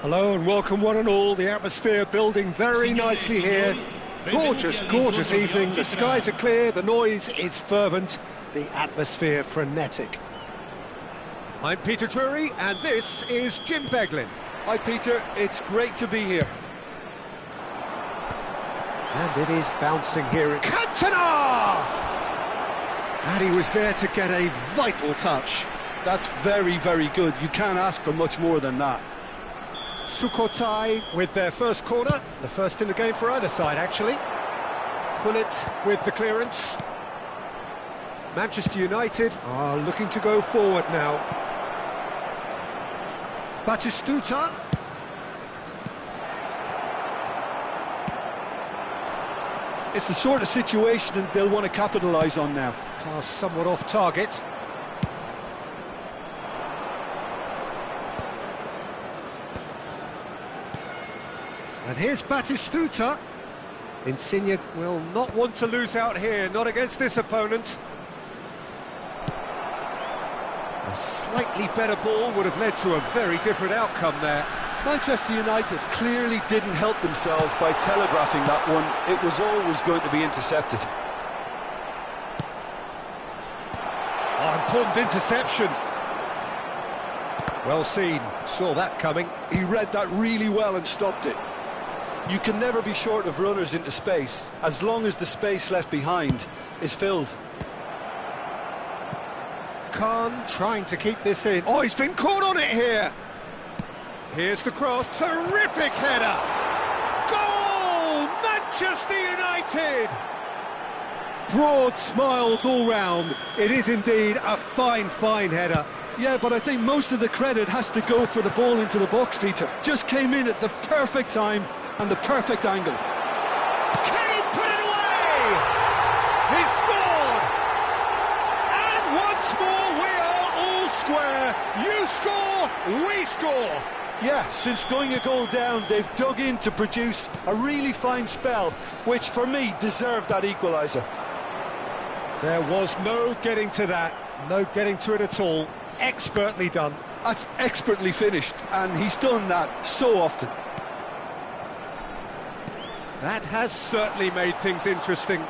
Hello and welcome one and all. The atmosphere building very nicely here. Gorgeous, gorgeous evening. The skies are clear, the noise is fervent, the atmosphere frenetic. I'm Peter Drury and this is Jim Beglin. Hi Peter, it's great to be here. And it is bouncing here at Cantona! And he was there to get a vital touch. That's very, very good. You can't ask for much more than that. Sukhothai with their first corner, the first in the game for either side actually. Gullit with the clearance. Manchester United are looking to go forward now. Batistuta. It's the sort of situation that they'll want to capitalise on now. Pass somewhat off target. And here's Batistuta. Insigne will not want to lose out here, not against this opponent. A slightly better ball would have led to a very different outcome there. Manchester United clearly didn't help themselves by telegraphing that one. It was always going to be intercepted. Oh, important interception. Well seen, saw that coming. He read that really well and stopped it. You can never be short of runners into space, as long as the space left behind is filled. Kien trying to keep this in. Oh, he's been caught on it here. Here's the cross, terrific header. Goal, Manchester United. Broad smiles all round. It is indeed a fine, fine header. Yeah, but I think most of the credit has to go for the ball into the box, Peter. Just came in at the perfect time and the perfect angle. Can he put it away? He scored! And once more we are all square. You score, we score. Yeah, since going a goal down, they've dug in to produce a really fine spell, which for me deserved that equaliser. There was no getting to that, no getting to it at all. Expertly done. That's expertly finished, and he's done that so often. That has certainly made things interesting.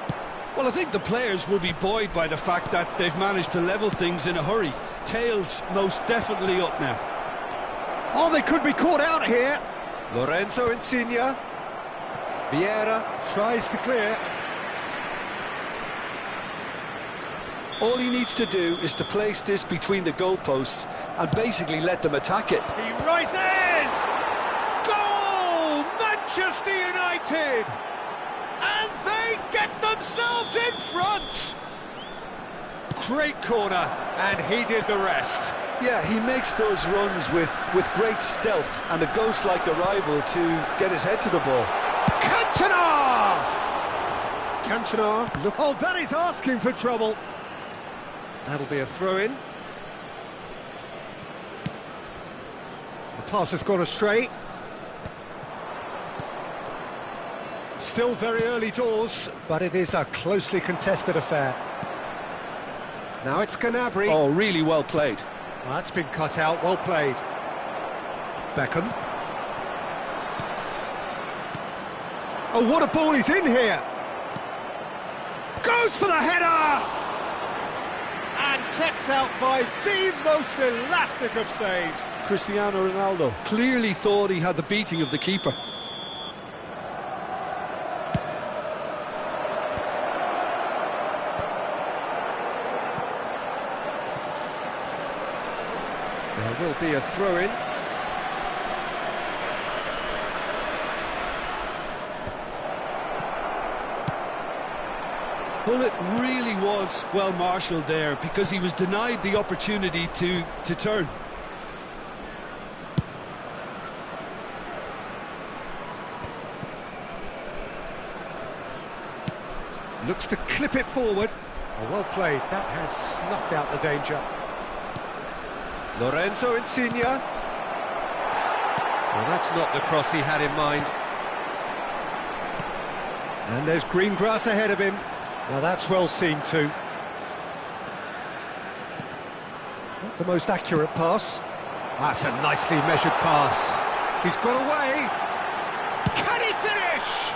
Well, I think the players will be buoyed by the fact that they've managed to level things in a hurry. Tails most definitely up now. Oh, they could be caught out here. Lorenzo Insigne. Vieira tries to clear. All he needs to do is to place this between the goalposts and basically let them attack it. He rises! Goal! Manchester United! And they get themselves in front! Great corner, and he did the rest. Yeah, he makes those runs with great stealth and a ghost-like arrival to get his head to the ball. Cantona! Cantona, look, oh, that is asking for trouble. That'll be a throw-in. The pass has gone astray. Still very early doors, but it is a closely contested affair. Now it's Gnabry. Oh, really well played. Well, that's been cut out, well played. Beckham. Oh, what a ball he's in here! Goes for the header! And kept out by the most elastic of saves. Cristiano Ronaldo clearly thought he had the beating of the keeper. There will be a throw-in. Gullit really was well marshalled there because he was denied the opportunity to turn. Looks to clip it forward. Oh, well played. That has snuffed out the danger. Lorenzo Insigne. Well, that's not the cross he had in mind. And there's green grass ahead of him. Now that's well seen too. Not the most accurate pass. That's a nicely measured pass. He's got away. Can he finish?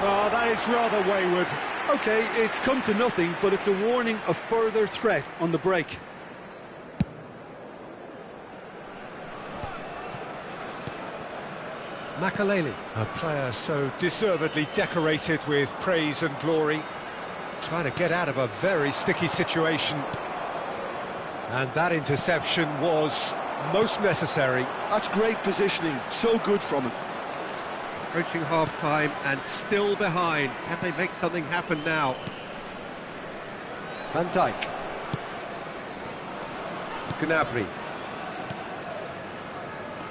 Oh, that is rather wayward. OK, it's come to nothing, but it's a warning of further threat on the break. Makaleli, a player so deservedly decorated with praise and glory, trying to get out of a very sticky situation. And that interception was most necessary. That's great positioning, so good from him. Approaching half-time and still behind. Can they make something happen now? Van Dijk. Gnabry.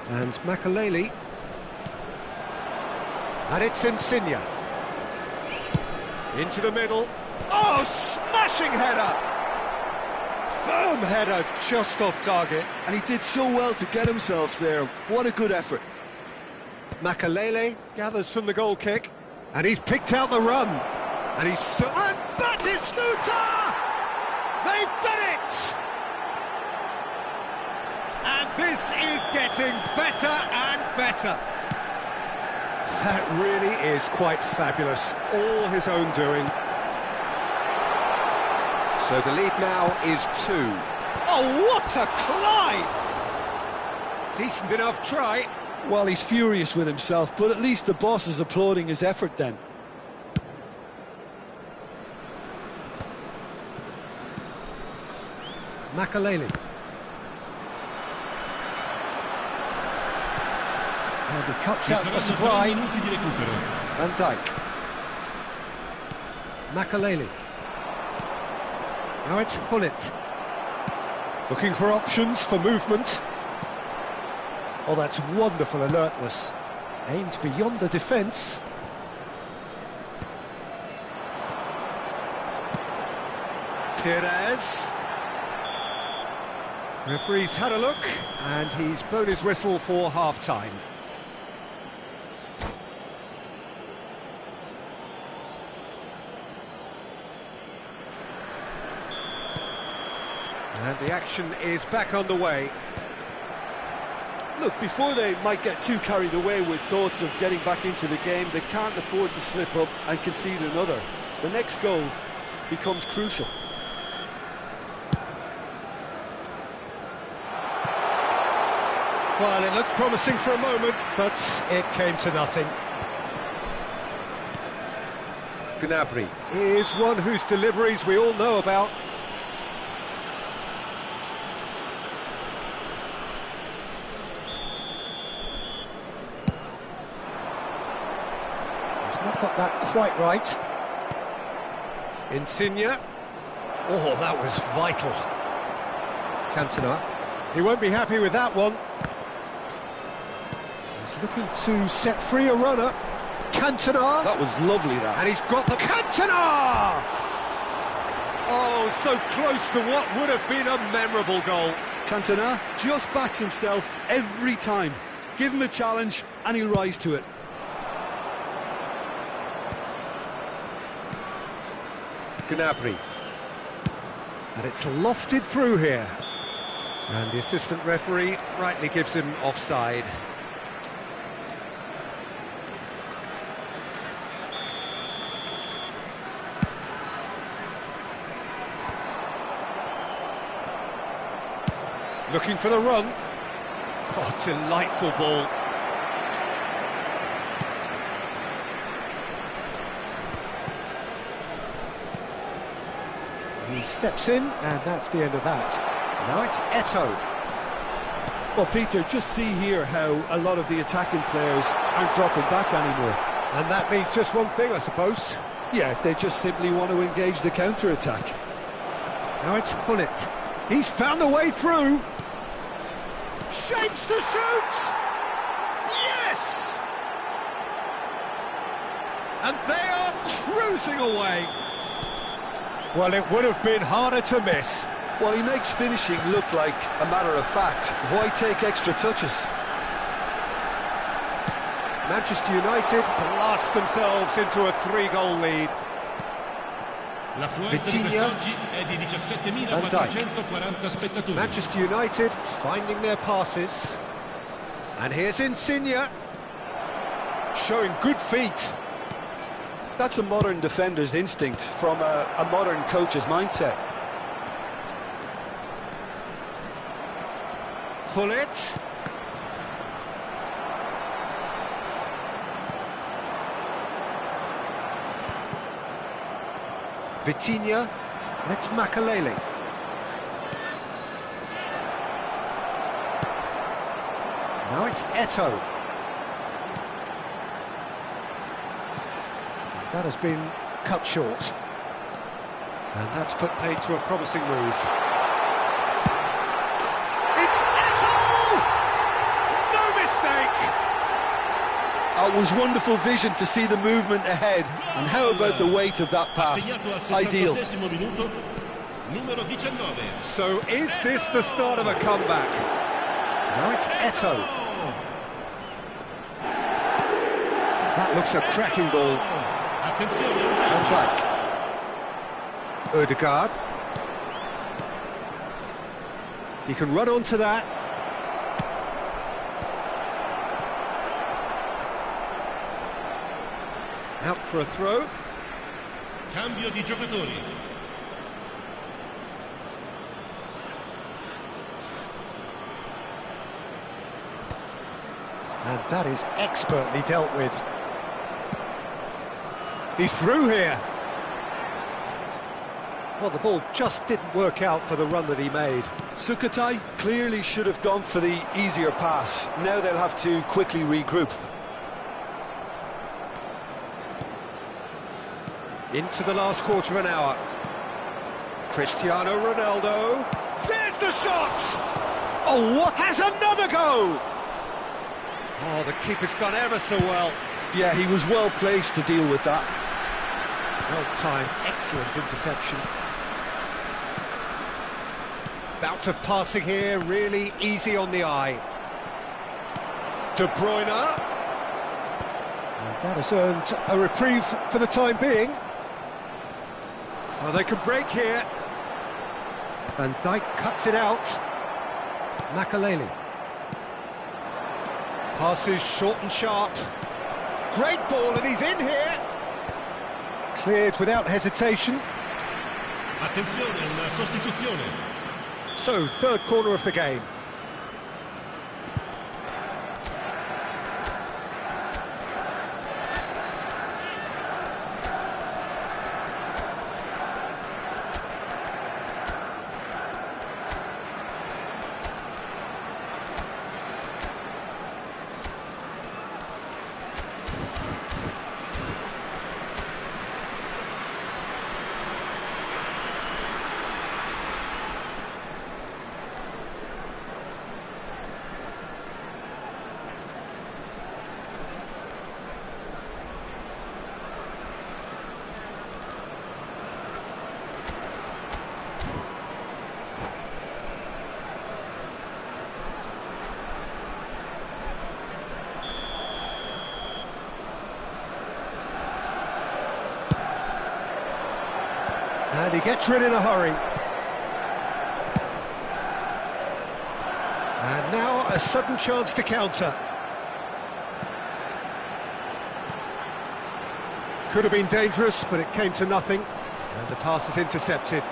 And Makaleli. And it's Insigne. Into the middle. Oh, smashing header! Firm header, just off target. And he did so well to get himself there. What a good effort. Makaleli gathers from the goal kick. And he's picked out the run. And he's... And Batistuta! They've done it! And this is getting better and better. That really is quite fabulous. All his own doing. So the lead now is 2. Oh, what a climb! Decent enough try. Well, he's furious with himself, but at least the boss is applauding his effort then. Makaleli. And he cuts out the supply. Van Dijk. Makaleli. Now it's Hullet. Looking for options for movement. Oh, that's wonderful alertness. Aimed beyond the defence. Perez. Referee's had a look, and he's blown his whistle for half-time. And the action is back on the way. Look, before they might get too carried away with thoughts of getting back into the game, they can't afford to slip up and concede another. The next goal becomes crucial. Well, it looked promising for a moment, but it came to nothing. Gnabry is one whose deliveries we all know about. He's not got that quite right. Insigne. Oh, that was vital. Cantona. He won't be happy with that one. He's looking to set free a runner. Cantona. That was lovely, that. And he's got the... Cantona! Oh, so close to what would have been a memorable goal. Cantona just backs himself every time. Give him a challenge and he'll rise to it. Gnabry. And it's lofted through here. And the assistant referee rightly gives him offside. Looking for the run. Oh, delightful ball. He steps in, and that's the end of that. Now it's Eto'o. Well, Peter, just see here how a lot of the attacking players aren't dropping back anymore. And that means just one thing, I suppose. Yeah, they just simply want to engage the counter-attack. Now it's Hullet. He's found a way through. Shapes to shoot! Yes! And they are cruising away. Well, it would have been harder to miss. Well, he makes finishing look like a matter of fact. Why take extra touches? Manchester United blast themselves into a 3-goal lead. Vitinha, Van Dijk. Manchester United finding their passes. And here's Insigne, showing good feet. That's a modern defender's instinct from a modern coach's mindset. Hullet. Vitinha, and it's Makalele. Now it's Eto'o. That has been cut short. And that's put paid to a promising move. It's Eto'o! No mistake! It was wonderful vision to see the movement ahead. And how about the weight of that pass? Ideal. So is this the start of a comeback? Now it's Eto'o. That looks a cracking ball. Van Dijk. Ødegaard. He can run onto that. Out for a throw. Cambio di giocatori. And that is expertly dealt with. He's through here. Well, the ball just didn't work out for the run that he made. Sukhothai clearly should have gone for the easier pass. Now they'll have to quickly regroup. Into the last quarter of an hour. Cristiano Ronaldo. There's the shot! Oh, what? Has another go! Oh, the keeper's done ever so well. Yeah, he was well placed to deal with that. Well timed, excellent interception. Bout of passing here, really easy on the eye. De Bruyne. And that has earned a reprieve for the time being. Oh, they can break here. Van Dijk cuts it out. Makalele. Passes short and sharp. Great ball, and he's in here. Cleared without hesitation. Attenzione, una sostituzione. So, third corner of the game. And he gets rid in a hurry. And now a sudden chance to counter. Could have been dangerous, but it came to nothing. And the pass is intercepted.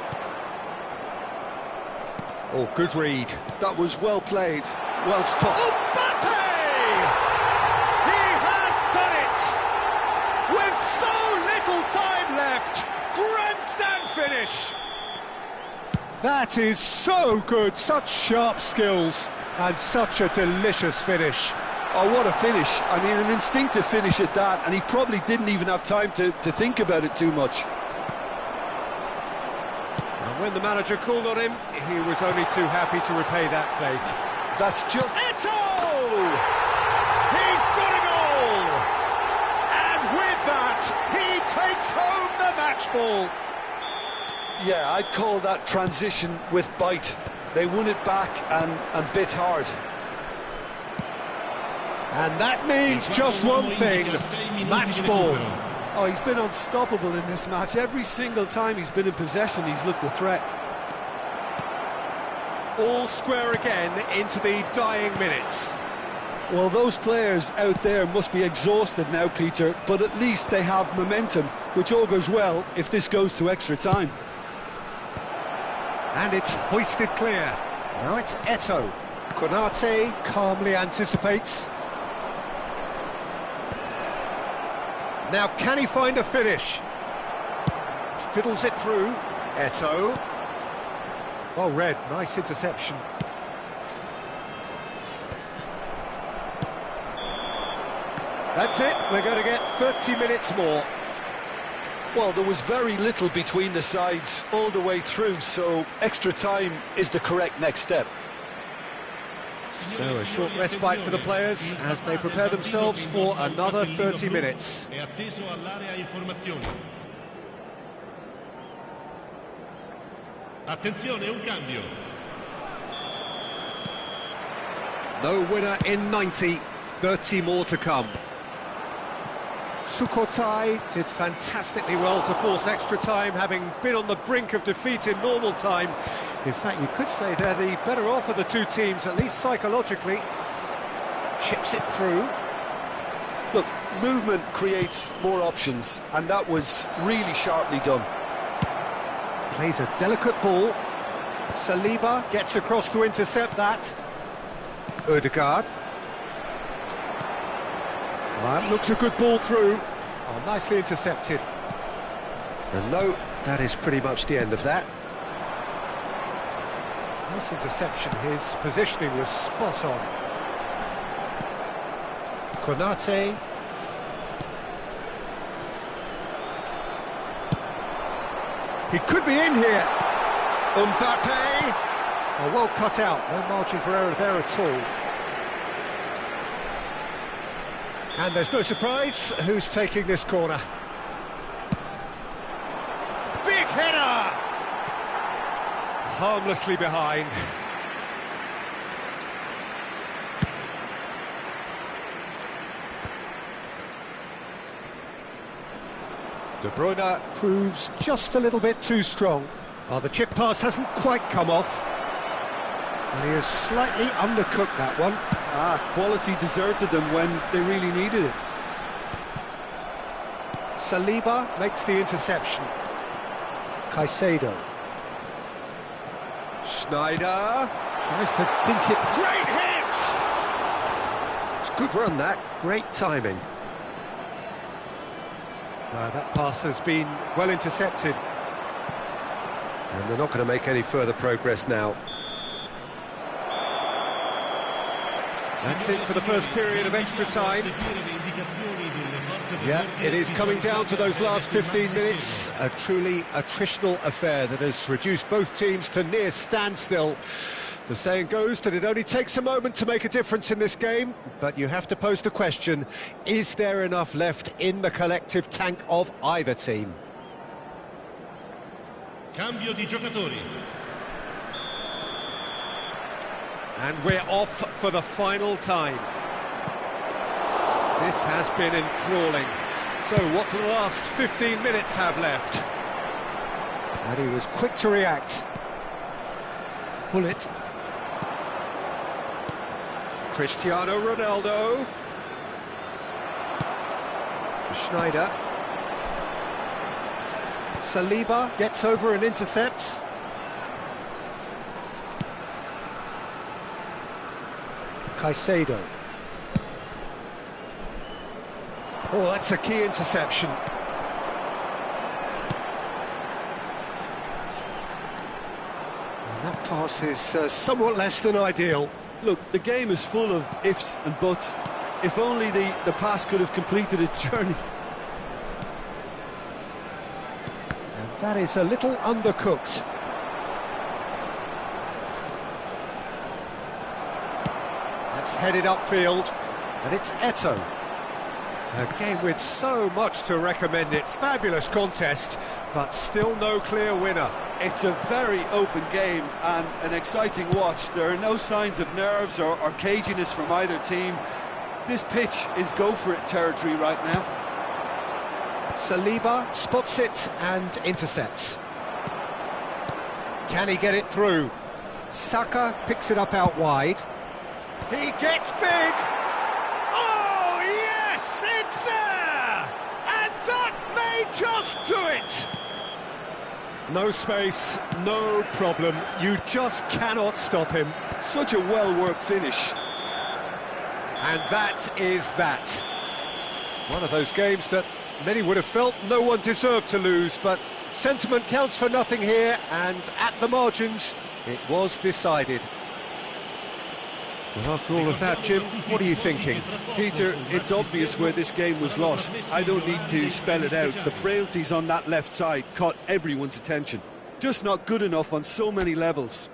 Oh, good read. That was well played, well stopped. Mbappe! He has done it! With so little time left! Grandstand finish! That is so good, such sharp skills, and such a delicious finish. Oh, what a finish. I mean, an instinctive finish at that, and he probably didn't even have time to think about it too much. And when the manager called on him, he was only too happy to repay that faith. That's just... Eto'o! He's got a goal! And with that, he takes home the match ball. Yeah, I'd call that transition with bite. They won it back and bit hard. And that means just one thing, match ball. Oh, he's been unstoppable in this match. Every single time he's been in possession, he's looked a threat. All square again into the dying minutes. Well, those players out there must be exhausted now, Peter, but at least they have momentum, which augurs well if this goes to extra time. And it's hoisted clear. Now it's Eto'o. Konate calmly anticipates. Now can he find a finish? Fiddles it through. Eto'o. Well read, nice interception. That's it, we're going to get 30 minutes more. Well, there was very little between the sides all the way through, so extra time is the correct next step. So a short respite for the players as they prepare themselves for another 30 minutes. Attenzione, un cambio. No winner in 90, 30 more to come. Sukhothai did fantastically well to force extra time, having been on the brink of defeat in normal time. In fact, you could say they're the better off of the two teams, at least psychologically. Chips it through. Look, movement creates more options, and that was really sharply done. Plays a delicate ball. Saliba gets across to intercept that. Ødegaard. Well, looks a good ball through. Oh, nicely intercepted. And no, that is pretty much the end of that. Nice interception, his positioning was spot on. Konate. He could be in here. Mbappe. Oh, well cut out, no margin for error there at all. And there's no surprise, who's taking this corner? Big header! Harmlessly behind. De Bruyne proves just a little bit too strong. Oh, the chip pass hasn't quite come off. And he has slightly undercooked that one. Quality deserted them when they really needed it. Saliba makes the interception. Caicedo. Schneider tries to dink it. Great hit! It's a good run, that. Great timing. That pass has been well intercepted. And they're not going to make any further progress now. That's it for the first period of extra time. Yeah, it is coming down to those last 15 minutes. A truly attritional affair that has reduced both teams to near standstill. The saying goes that it only takes a moment to make a difference in this game, but you have to pose the question, is there enough left in the collective tank of either team? Cambio di giocatori. And we're off for the final time. This has been enthralling. So what do the last 15 minutes have left? And he was quick to react. Pull it. Cristiano Ronaldo. Schneider. Saliba gets over and intercepts. Caicedo. Oh, that's a key interception. And that pass is somewhat less than ideal. Look, the game is full of ifs and buts. If only the pass could have completed its journey. And that is a little undercooked. That's headed upfield, and it's Eto'o. A game with so much to recommend it. Fabulous contest, but still no clear winner. It's a very open game and an exciting watch. There are no signs of nerves or caginess from either team. This pitch is go-for-it territory right now. Saliba spots it and intercepts. Can he get it through? Saka picks it up out wide. He gets big! Just do it! No space, no problem. You just cannot stop him. Such a well-worked finish. And that is that. One of those games that many would have felt no one deserved to lose, but sentiment counts for nothing here, and at the margins, it was decided. Well, after all of that, Jim, what are you thinking? Peter, it's obvious where this game was lost. I don't need to spell it out. The frailties on that left side caught everyone's attention. Just not good enough on so many levels.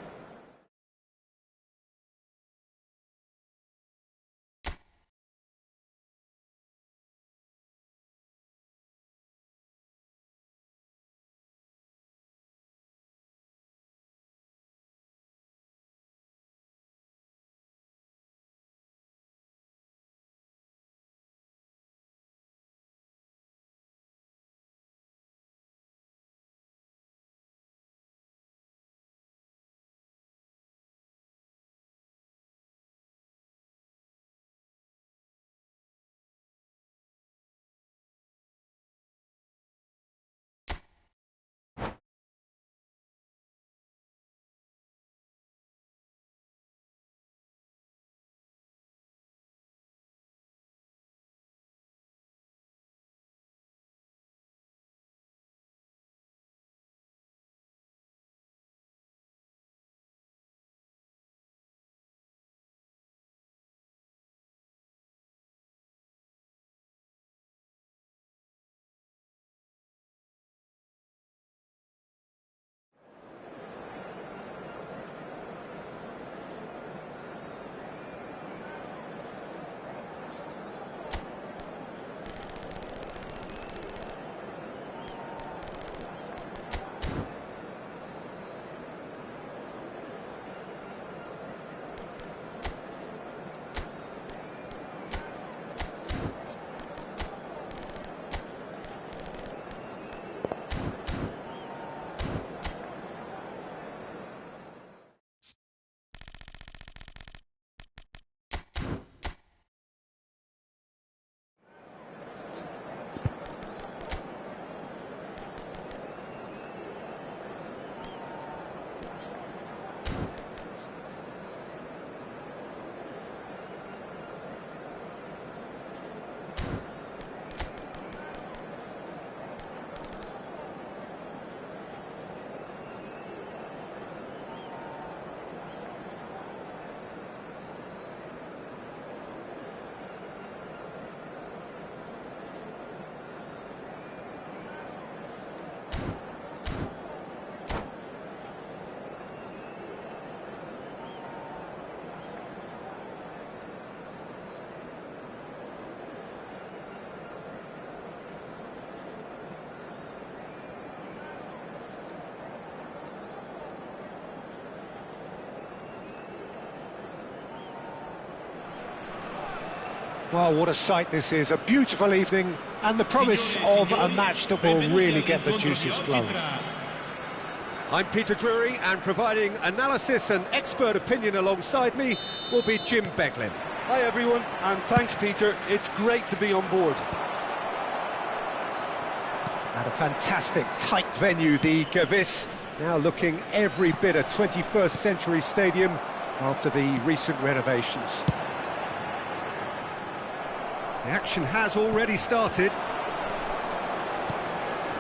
Well, what a sight this is, a beautiful evening, and the promise of a match that will really get the juices flowing. I'm Peter Drury, and providing analysis and expert opinion alongside me will be Jim Beglin. Hi everyone, and thanks Peter, it's great to be on board. At a fantastic, tight venue, the Gavis, now looking every bit a 21st century stadium after the recent renovations. The action has already started.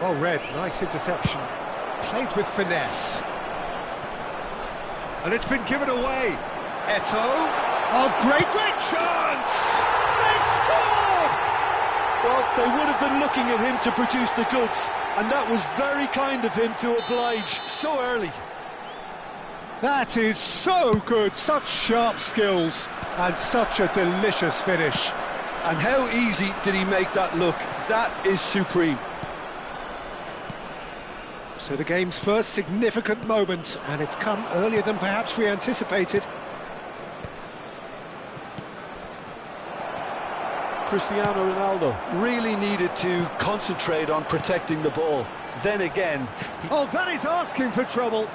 Well read, nice interception. Played with finesse. And it's been given away. Eto'o. Oh, great chance! They've scored! Well, they would have been looking at him to produce the goods, and that was very kind of him to oblige so early. That is so good, such sharp skills, and such a delicious finish. And how easy did he make that look? That is supreme. So the game's first significant moment, and it's come earlier than perhaps we anticipated. Cristiano Ronaldo really needed to concentrate on protecting the ball. Then again... Oh, that is asking for trouble.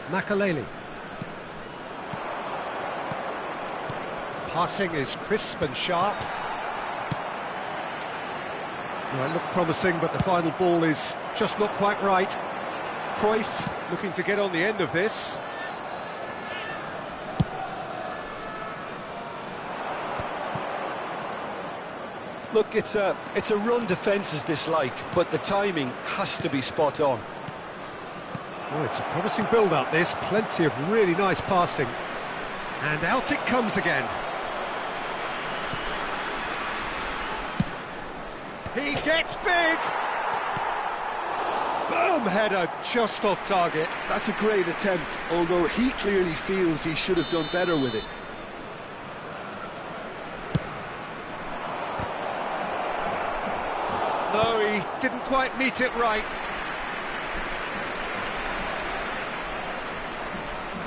Makaleli. Passing is crisp and sharp. Well, it looked promising, but the final ball is just not quite right. Cruyff looking to get on the end of this. Look, it's a run defence's dislike, but the timing has to be spot on. Oh, it's a promising build-up, this. Plenty of really nice passing. And out it comes again. He gets big! Firm header, just off target. That's a great attempt, although he clearly feels he should have done better with it. No, he didn't quite meet it right.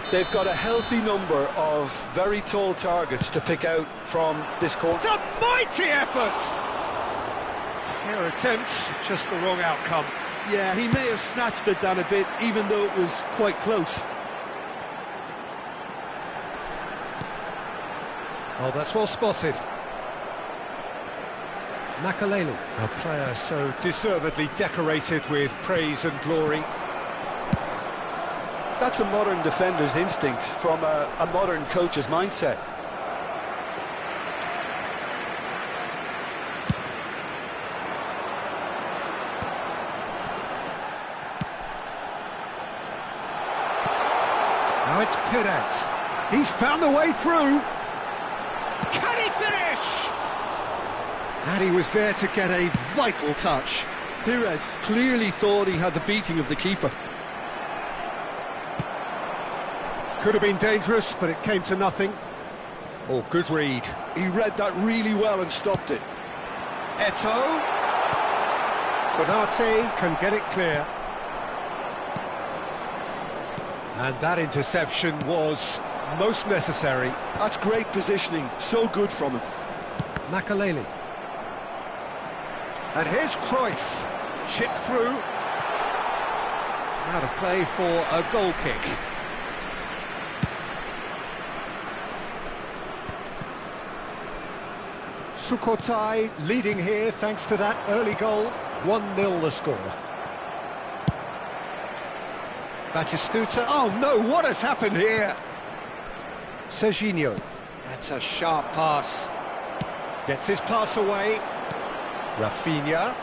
They've got a healthy number of very tall targets to pick out from this corner. It's a mighty effort! Fair attempt, just the wrong outcome. Yeah, he may have snatched it down a bit, even though it was quite close. Oh, that's well spotted. Makaleli, a player so deservedly decorated with praise and glory. That's a modern defender's instinct from a modern coach's mindset. Now it's Perez. He's found the way through. Can he finish? And he was there to get a vital touch. Perez clearly thought he had the beating of the keeper. Could have been dangerous, but it came to nothing. Oh, good read. He read that really well and stopped it. Eto'o. Konate can get it clear. And that interception was most necessary. That's great positioning, so good from him. Makaleli. And here's Cruyff. Chip through. Out of play for a goal kick. Sukhothai leading here thanks to that early goal. 1-0 the score. Batistuta. Oh no, what has happened here? Serginho. That's a sharp pass. Gets his pass away. Rafinha.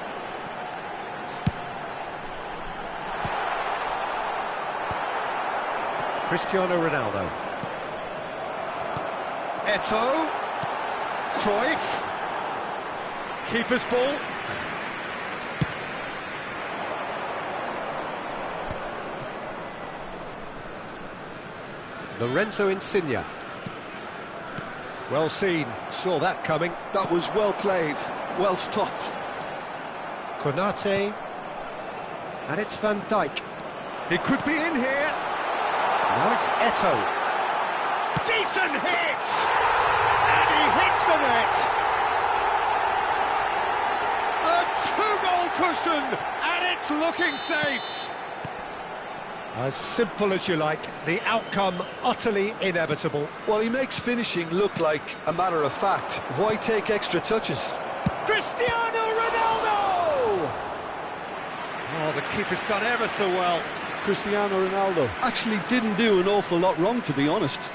Cristiano Ronaldo. Eto'o. Cruyff. Keeper's ball. Lorenzo Insigne. Well seen, saw that coming. That was well played, well stopped. Konate. And it's Van Dijk. He could be in here. Now it's Eto'o. Decent hit! And he hits the net! A two-goal cushion, and it's looking safe! As simple as you like, the outcome utterly inevitable. Well, he makes finishing look like a matter of fact. Why take extra touches? Cristiano Ronaldo! Oh, the keeper's done ever so well. Cristiano Ronaldo actually didn't do an awful lot wrong, to be honest.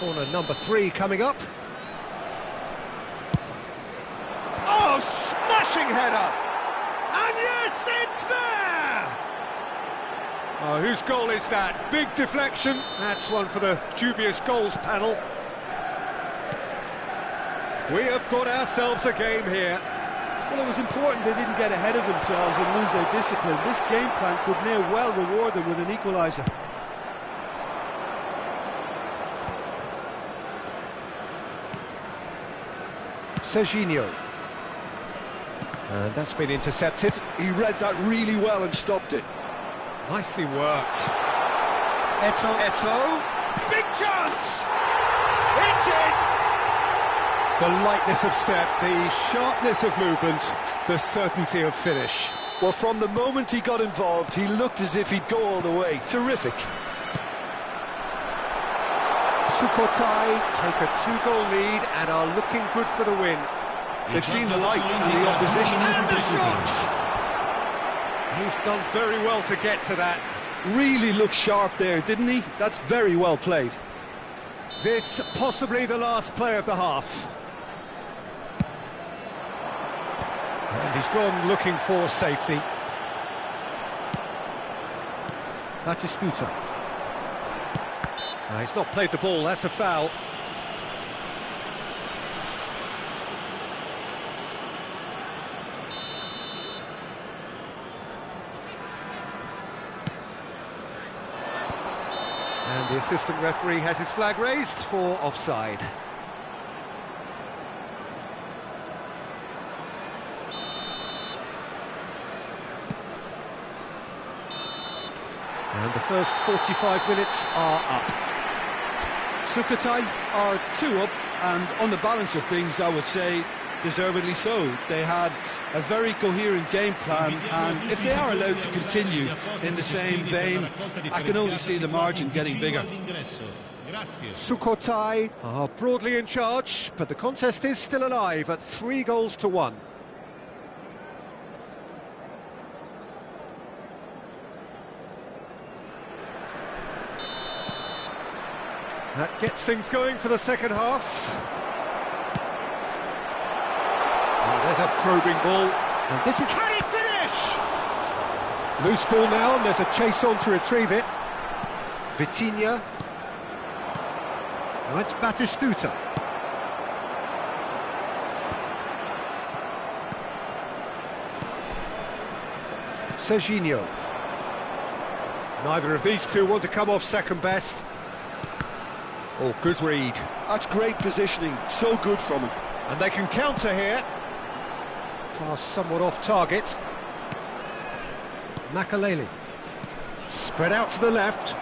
Corner number 3 coming up. Oh, smashing header! And yes, it's there! Oh, whose goal is that? Big deflection. That's one for the dubious goals panel. We have got ourselves a game here. Well, it was important they didn't get ahead of themselves and lose their discipline. This game plan could near well reward them with an equaliser. Serginho. And that's been intercepted. He read that really well and stopped it. Nicely worked. Eto'o. Big chance! It's in! The lightness of step, the sharpness of movement, the certainty of finish. Well, from the moment he got involved, he looked as if he'd go all the way. Terrific. Sukhothai take a 2-goal lead and are looking good for the win. They've seen the light and the opposition. And the shot! He's done very well to get to that. Really looked sharp there, didn't he? That's very well played. This possibly the last play of the half. And he's gone looking for safety. Batistuta. He's not played the ball, that's a foul. And the assistant referee has his flag raised for offside. And the first 45 minutes are up. Sukhothai are 2 up, and on the balance of things, I would say deservedly so. They had a very coherent game plan, and if they are allowed to continue in the same vein, I can only see the margin getting bigger. Sukhothai are broadly in charge, but the contest is still alive at 3-1. That gets things going for the second half. Oh, there's a probing ball, and this is... Can he finish? Loose ball now, and there's a chase on to retrieve it. Vitinha. Now it's Batistuta. Serginho. Neither of these two want to come off second best. Oh, good read. That's great positioning, so good from him. And they can counter here. Pass somewhat off target. Makalele. Spread out to the left.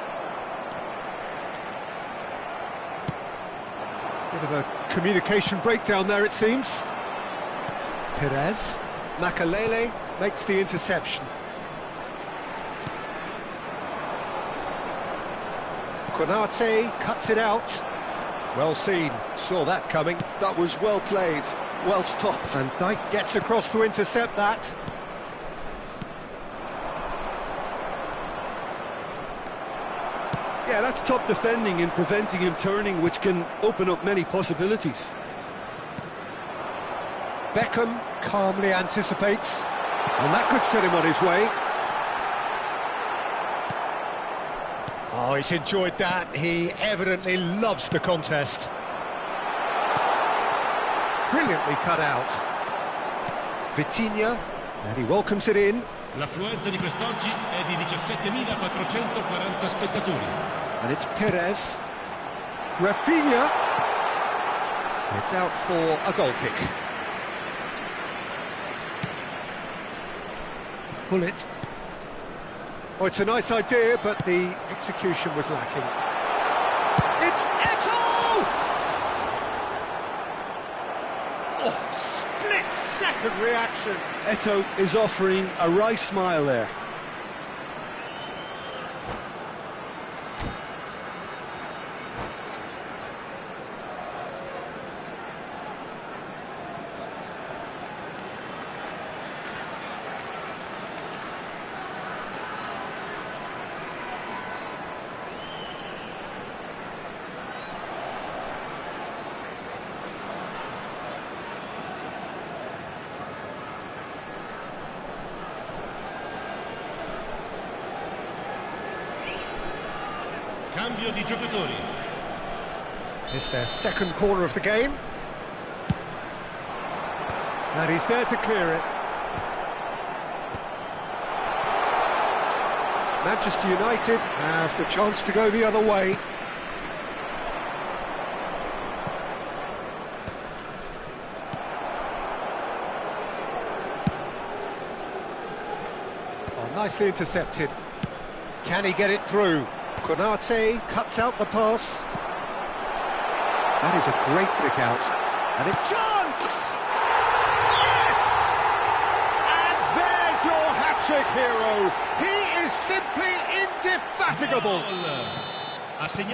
Bit of a communication breakdown there, it seems. Perez. Makalele makes the interception. Konate cuts it out. Well seen, saw that coming. That was well played, well stopped. And Dijk gets across to intercept that. Yeah, that's top defending and preventing him turning, which can open up many possibilities. Beckham calmly anticipates, and that could set him on his way. Oh, he's enjoyed that. He evidently loves the contest. Brilliantly cut out. Vitinha, and he welcomes it in. L'affluenza di quest'oggi è di 17.440 spettatori. And it's Perez. Rafinha. It's out for a goal kick. Bullet. Oh, it's a nice idea, but the execution was lacking. It's Eto'o! Oh, split-second reaction. Eto'o is offering a wry smile there. Cambio di giocatori. It's their second corner of the game. And he's there to clear it. Manchester United have the chance to go the other way. Oh, nicely intercepted. Can he get it through? Konate cuts out the pass. That is a great pick out. And it's chance! Yes! And there's your hat-trick hero. He is simply indefatigable.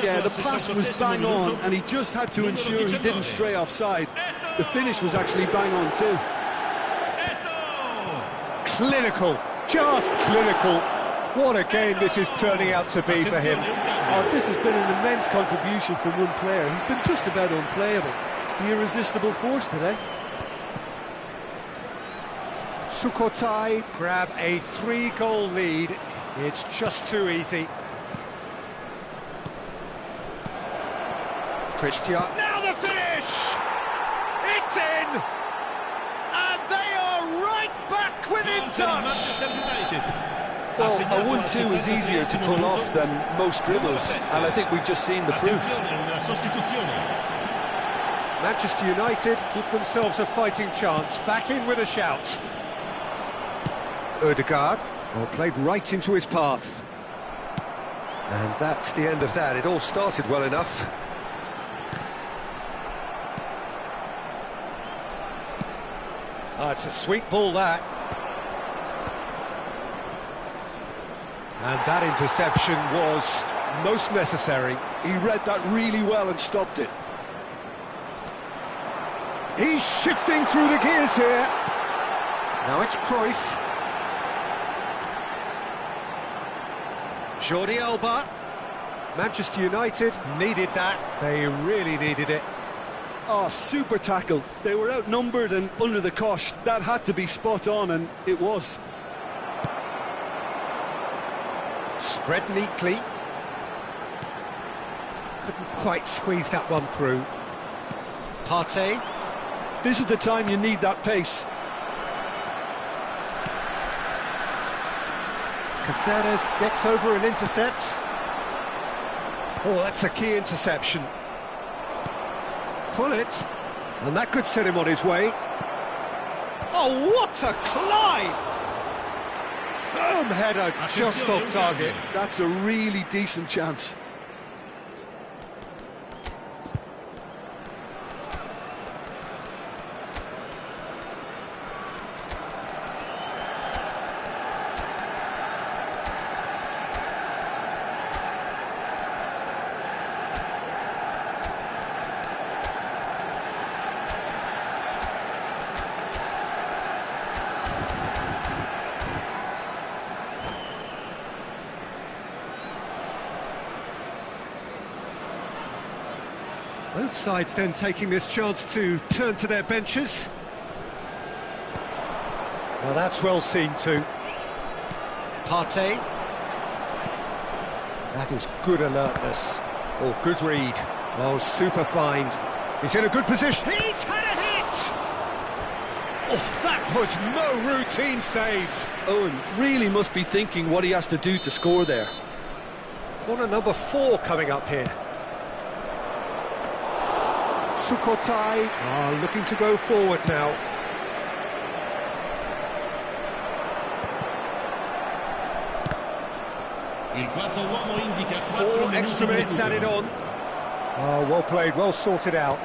Yeah, the pass was bang on, and he just had to ensure he didn't stray offside. The finish was actually bang on too. Clinical, just clinical. What a game this is turning out to be for him. Oh, this has been an immense contribution from one player. He's been just about unplayable. The irresistible force today. Sukhothai grab a 3-goal lead. It's just too easy. Christian. Now the finish! It's in! And they are right back within touch! Well, a 1-2 is easier to pull off than most dribbles, and I think we've just seen the proof. Manchester United give themselves a fighting chance, back in with a shout. Ødegaard, played right into his path. And that's the end of that. It all started well enough. It's a sweet ball, that. And that interception was most necessary. He read that really well and stopped it. He's shifting through the gears here. Now it's Cruyff. Jordi Alba. Manchester United needed that. They really needed it. Oh, super tackle. They were outnumbered and under the cosh. That had to be spot on, and it was. Spread neatly. Couldn't quite squeeze that one through. Partey. This is the time you need that pace. Caceres gets over and intercepts. Oh, that's a key interception. Pull it, and that could set him on his way. Oh, what a climb! Firm header, just off target. That's a really decent chance. Both sides then taking this chance to turn to their benches. Well, that's well seen too. Partey. That is good alertness. Or good read. Oh, super find. He's in a good position. He's had a hit! Oh, that was no routine save. Owen really must be thinking what he has to do to score there. Corner number 4 coming up here. Sukhothai are looking to go forward now. 4 extra minutes added on. Oh, well played, well sorted out.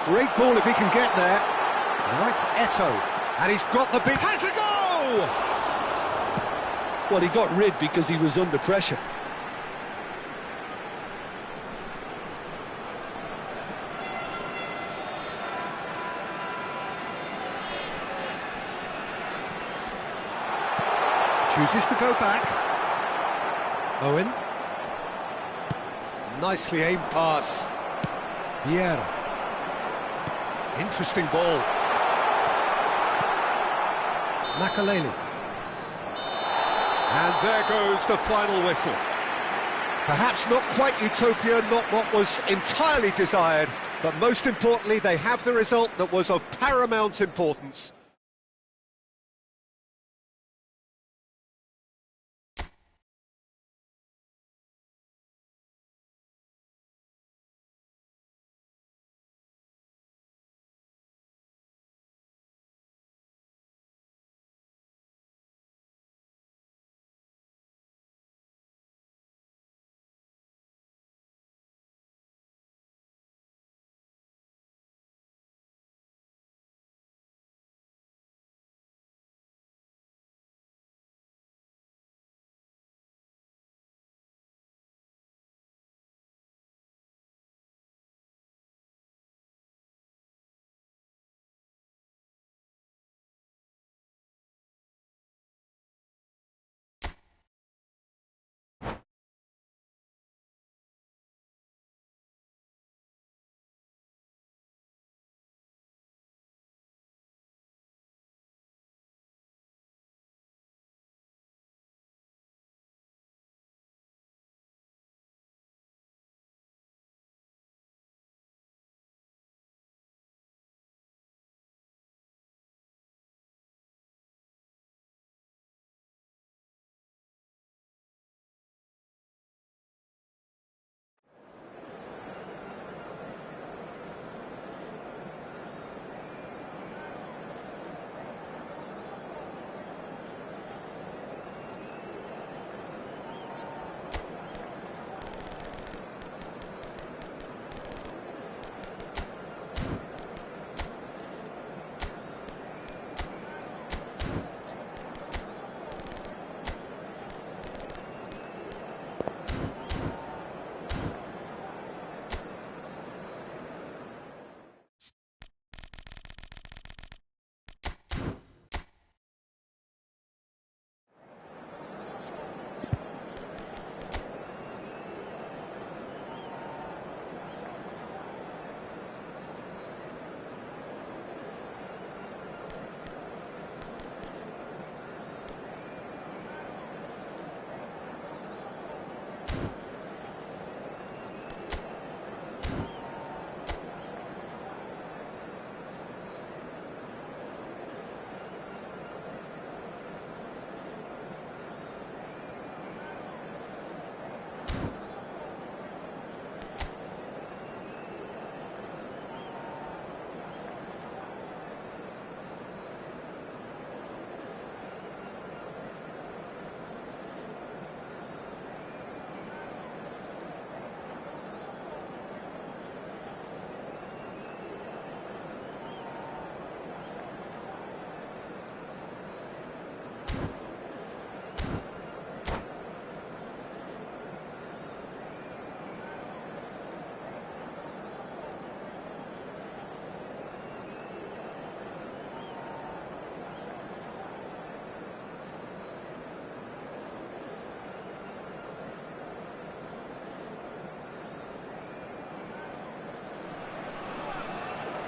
Great ball if he can get there. Now it's Eto, and he's got the big... Has a go! Well, he got rid because he was under pressure. Chooses to go back. Owen. Nicely aimed pass. Vieira. Interesting ball. Makaleli. And there goes the final whistle. Perhaps not quite utopia, not what was entirely desired, but most importantly, they have the result that was of paramount importance.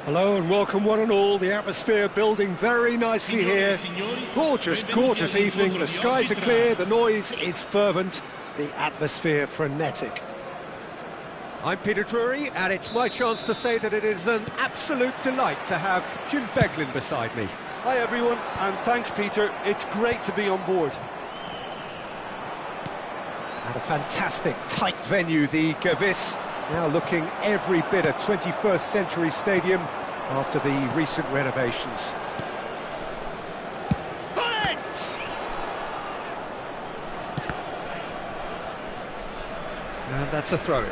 Hello and welcome one and all. The atmosphere building very nicely here. Gorgeous, gorgeous evening. The skies are clear, the noise is fervent, the atmosphere frenetic. I'm Peter Drury, and it's my chance to say that it is an absolute delight to have Jim Beglin beside me. Hi everyone, and thanks Peter, it's great to be on board. At a fantastic tight venue, the Gavis, now looking every bit a 21st century stadium after the recent renovations. Bullet! And that's a throw-in.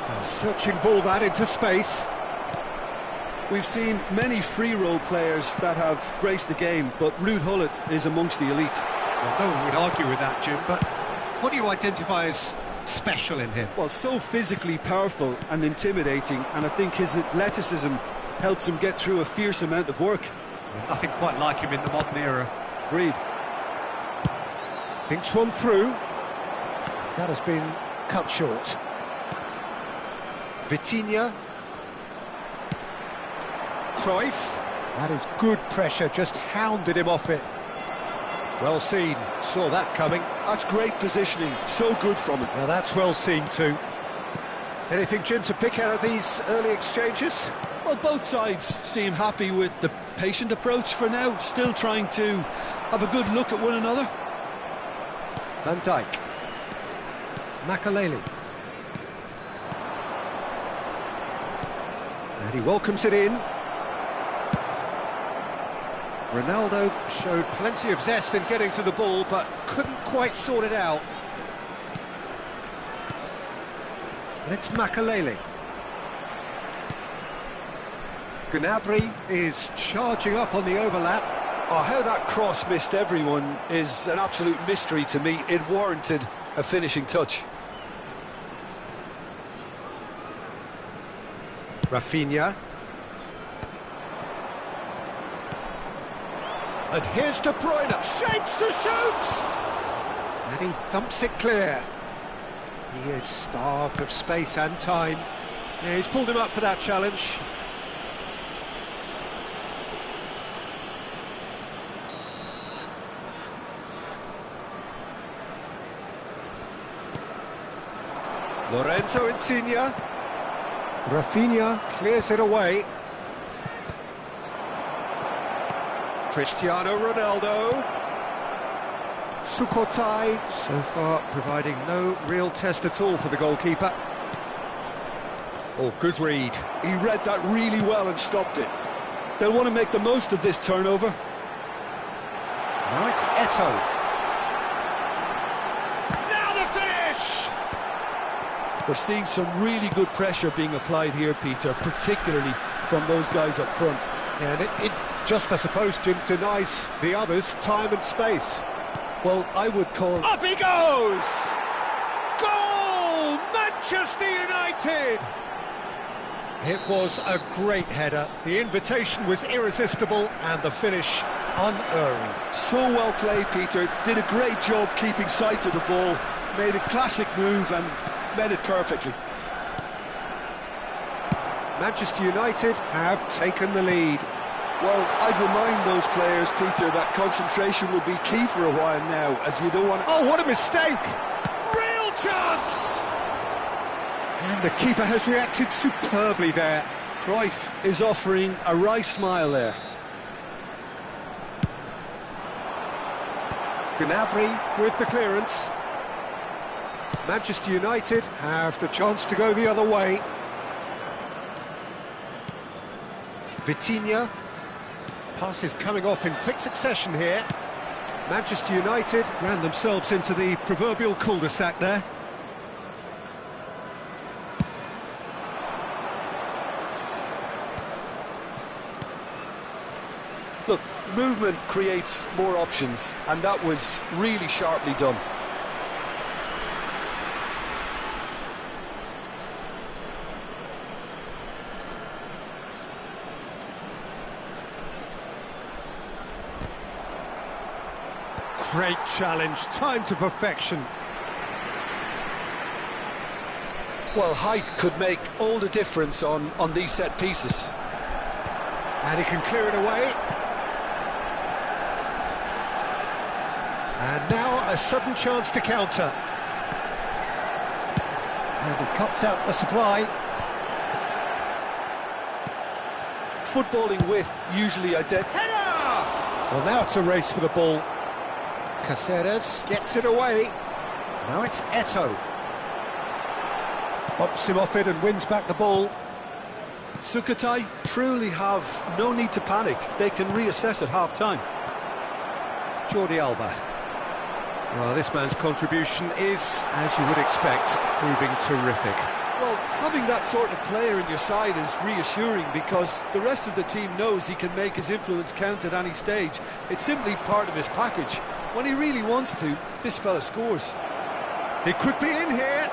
A searching ball that into space. We've seen many free role players that have graced the game, but Ruud Gullit is amongst the elite. Well, no one would argue with that, Jim, but what do you identify as special in him? Well, so physically powerful and intimidating, and I think his athleticism helps him get through a fierce amount of work. Well, nothing quite like him in the modern era. Agreed. Thinks one through. That has been cut short. Vitinha. Cruyff. That is good pressure, just hounded him off it. Well seen, saw that coming. That's great positioning, so good from him. Now that's well seen too. Anything, Jim, to pick out of these early exchanges? Well, both sides seem happy with the patient approach for now, still trying to have a good look at one another. Van Dijk. Makaleli. And he welcomes it in. Ronaldo showed plenty of zest in getting to the ball, but couldn't quite sort it out. And it's Makaleli. Gnabry is charging up on the overlap. Oh, how that cross missed everyone is an absolute mystery to me. It warranted a finishing touch. Rafinha. And here's De Bruyne, shapes to shoot! And he thumps it clear. He is starved of space and time. Yeah, he's pulled him up for that challenge. Lorenzo Insigne. Rafinha clears it away. Cristiano Ronaldo. Sukhothai, so far providing no real test at all for the goalkeeper. Oh, good read. He read that really well and stopped it. They'll want to make the most of this turnover. Now it's Eto'o. Now the finish! We're seeing some really good pressure being applied here, Peter, particularly from those guys up front. And it just, I suppose, Jim, denies the others time and space. Well, I would call... Up he goes! Goal! Manchester United! It was a great header. The invitation was irresistible and the finish unerring. So well played, Peter. Did a great job keeping sight of the ball. Made a classic move and made it perfectly. Manchester United have taken the lead. Well, I'd remind those players, Peter, that concentration will be key for a while now, as you don't want... Oh, what a mistake! Real chance! And the keeper has reacted superbly there. Cruyff is offering a wry smile there. Gnabry with the clearance. Manchester United have the chance to go the other way. Vitinha. Passes coming off in quick succession here. Manchester United ran themselves into the proverbial cul-de-sac there. Look, movement creates more options, and that was really sharply done. Great challenge, timed to perfection. Well, height could make all the difference on these set pieces. And he can clear it away. And now a sudden chance to counter. And he cuts out the supply. Footballing width usually Header! Well, now it's a race for the ball. Caceres gets it away. Now it's Eto'o. Bumps him off it and wins back the ball. Sukhothai truly have no need to panic. They can reassess at half-time. Jordi Alba. Well, this man's contribution is, as you would expect, proving terrific. Well, having that sort of player in your side is reassuring because the rest of the team knows he can make his influence count at any stage. It's simply part of his package. When he really wants to, this fella scores. He could be in here.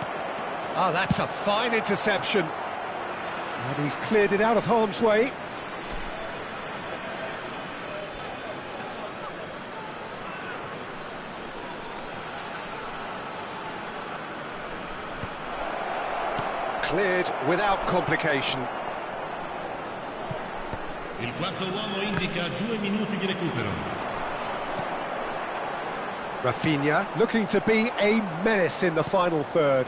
Oh, that's a fine interception. And he's cleared it out of harm's way. Cleared without complication. Il quarto uomo indica 2 minuti di recupero. Rafinha looking to be a menace in the final third.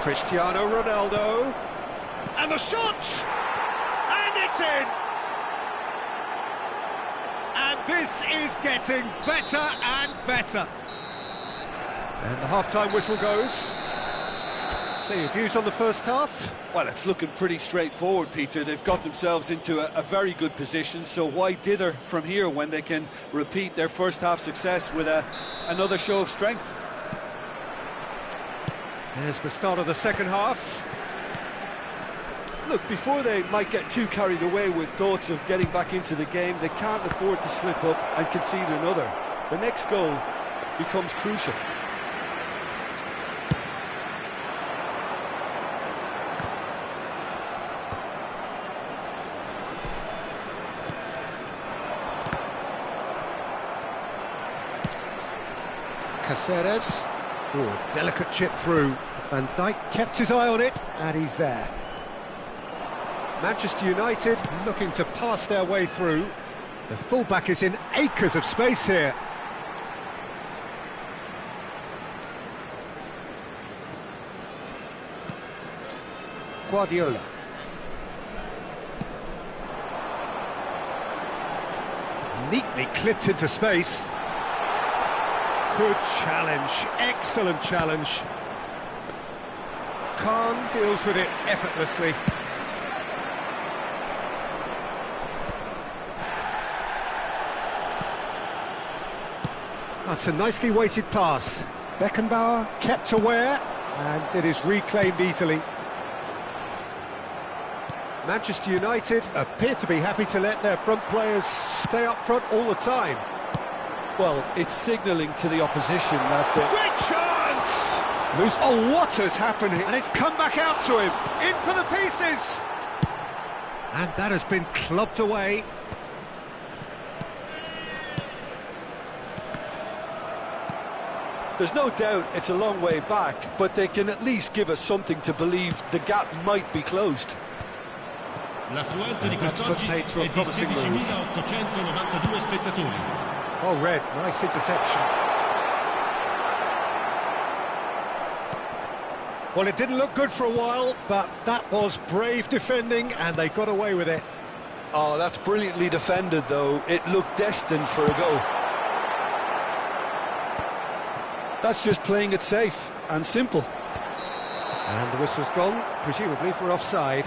Cristiano Ronaldo. And the shot! And it's in! And this is getting better and better. And the half-time whistle goes. So your views on the first half? Well, it's looking pretty straightforward, Peter. They've got themselves into a very good position, so why dither from here when they can repeat their first half success with another show of strength? There's the start of the second half. Look, before they might get too carried away with thoughts of getting back into the game, they can't afford to slip up and concede another. The next goal becomes crucial. Caceres. Ooh, a delicate chip through. Van Dijk kept his eye on it, and he's there. Manchester United looking to pass their way through. The fullback is in acres of space here. Guardiola. Neatly clipped into space. Good challenge, excellent challenge. Kien deals with it effortlessly. That's a nicely weighted pass. Beckenbauer kept aware, and it is reclaimed easily. Manchester United appear to be happy to let their front players stay up front all the time. Well, it's signalling to the opposition that the... Great chance! Loose. Oh, what has happened here? And it's come back out to him. In for the pieces! And that has been clubbed away. There's no doubt it's a long way back, but they can at least give us something to believe the gap might be closed. L'affluenza di That's put quest'oggi paid to a è di promising move. 16.892 spettatori. Oh, Red, nice interception. Well, it didn't look good for a while, but that was brave defending, and they got away with it. Oh, that's brilliantly defended, though. It looked destined for a goal. That's just playing it safe and simple. And the whistle's gone, presumably for offside.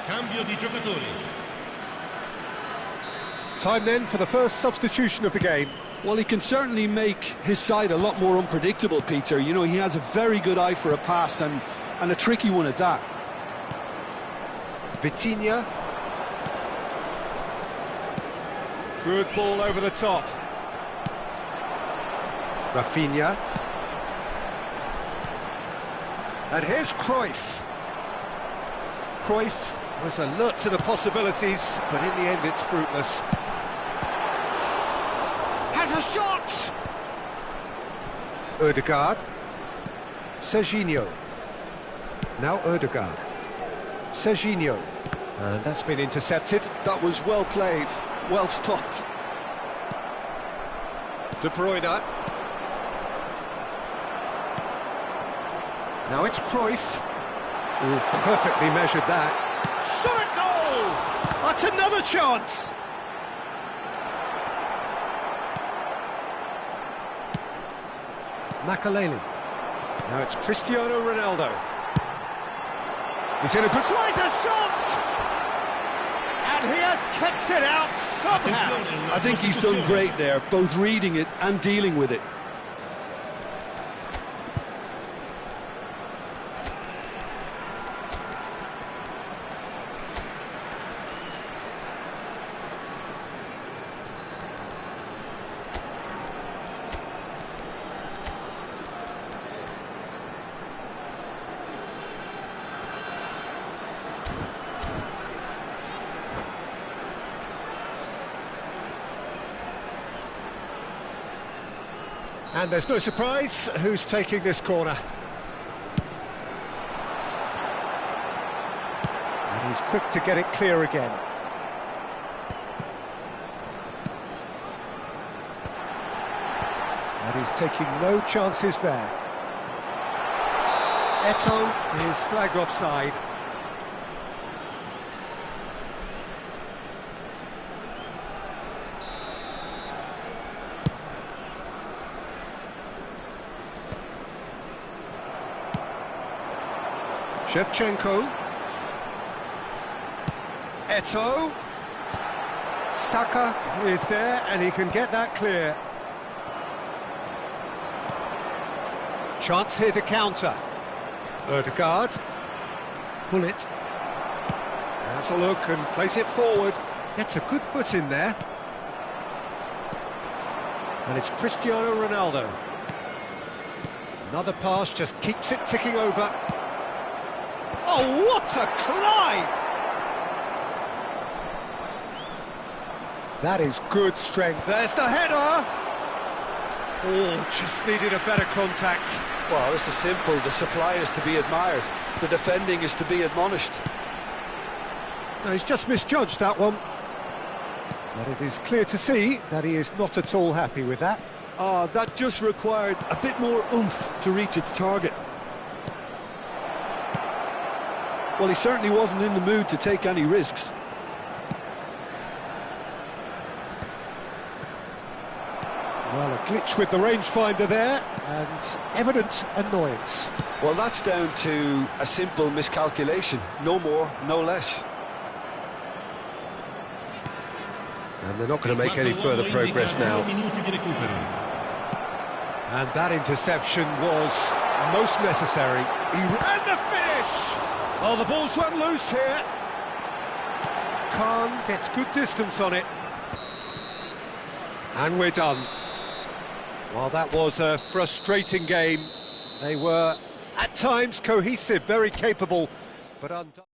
Cambio di giocatori. Time then for the first substitution of the game. Well, he can certainly make his side a lot more unpredictable, Peter. You know, he has a very good eye for a pass and a tricky one at that. Vitinha. Good ball over the top. Rafinha. And here's Cruyff. Cruyff Was alert to the possibilities, but in the end it's fruitless. Has a shot! Ødegaard. Serginho. Now Ødegaard. Serginho. And that's been intercepted. That was well played, well stopped. De Bruyne. Now it's Cruyff. Oh, perfectly measured that. Shot at goal! That's another chance! Makaleli. Now it's Cristiano Ronaldo. He's in a good... Tries a shot! And he has kept it out somehow. I think he's done great there, both reading it and dealing with it. And there's no surprise who's taking this corner. And he's quick to get it clear again. And he's taking no chances there. Eto'o is flagged offside. Shevchenko. Eto'o. Saka is there and he can get that clear. Chance here to counter. Ødegaard. Bullet. Has a look and plays it forward. Gets a good foot in there. And it's Cristiano Ronaldo. Another pass just keeps it ticking over. Oh, what a climb! That is good strength. There's the header! Oh, just needed a better contact. Well, this is simple. The supply is to be admired. The defending is to be admonished. No, he's just misjudged that one. But it is clear to see that he is not at all happy with that. That just required a bit more oomph to reach its target. Well, he certainly wasn't in the mood to take any risks. Well, a glitch with the rangefinder there, and evident annoyance. Well, that's down to a simple miscalculation. No more, no less. And they're not going to make any further progress now. And that interception was most necessary. And the finish! Oh, the ball's run loose here. Kien gets good distance on it. And we're done. Well, that was a frustrating game. They were, at times, cohesive, very capable, but undone.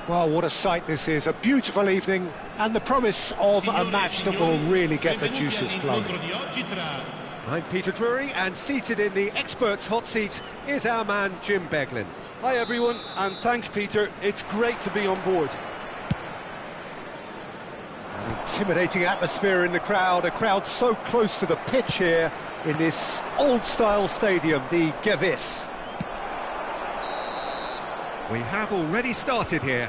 Well, what a sight this is, a beautiful evening, and the promise of a match that will really get the juices flowing. I'm Peter Drury, and seated in the experts' hot seat is our man Jim Beglin. Hi everyone, and thanks Peter, it's great to be on board. An intimidating atmosphere in the crowd, a crowd so close to the pitch here in this old-style stadium, the Gewiss. We have already started here.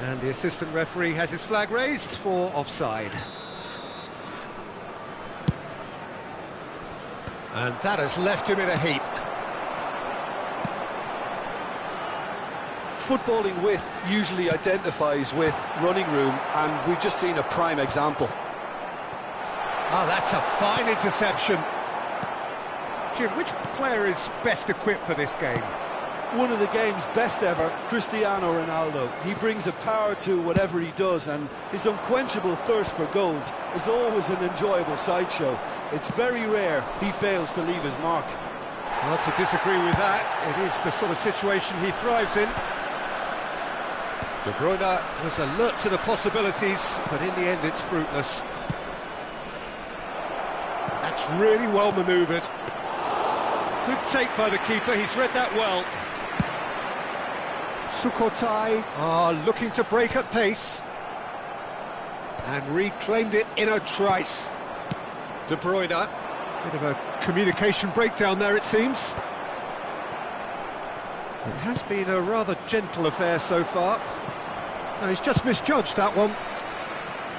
And the assistant referee has his flag raised for offside. And that has left him in a heap. Footballing width usually identifies with running room, and we've just seen a prime example. Oh, that's a fine interception. Jim, which player is best equipped for this game? One of the game's best ever, Cristiano Ronaldo. He brings a power to whatever he does, and his unquenchable thirst for goals is always an enjoyable sideshow. It's very rare he fails to leave his mark. Not to disagree with that, it is the sort of situation he thrives in. De Bruyne was alert to the possibilities, but in the end it's fruitless. That's really well manoeuvred. Good take by the keeper, he's read that well. Sukhothai are looking to break at pace. And reclaimed it in a trice. De Bruyne, bit of a communication breakdown there it seems. It has been a rather gentle affair so far. No, he's just misjudged that one.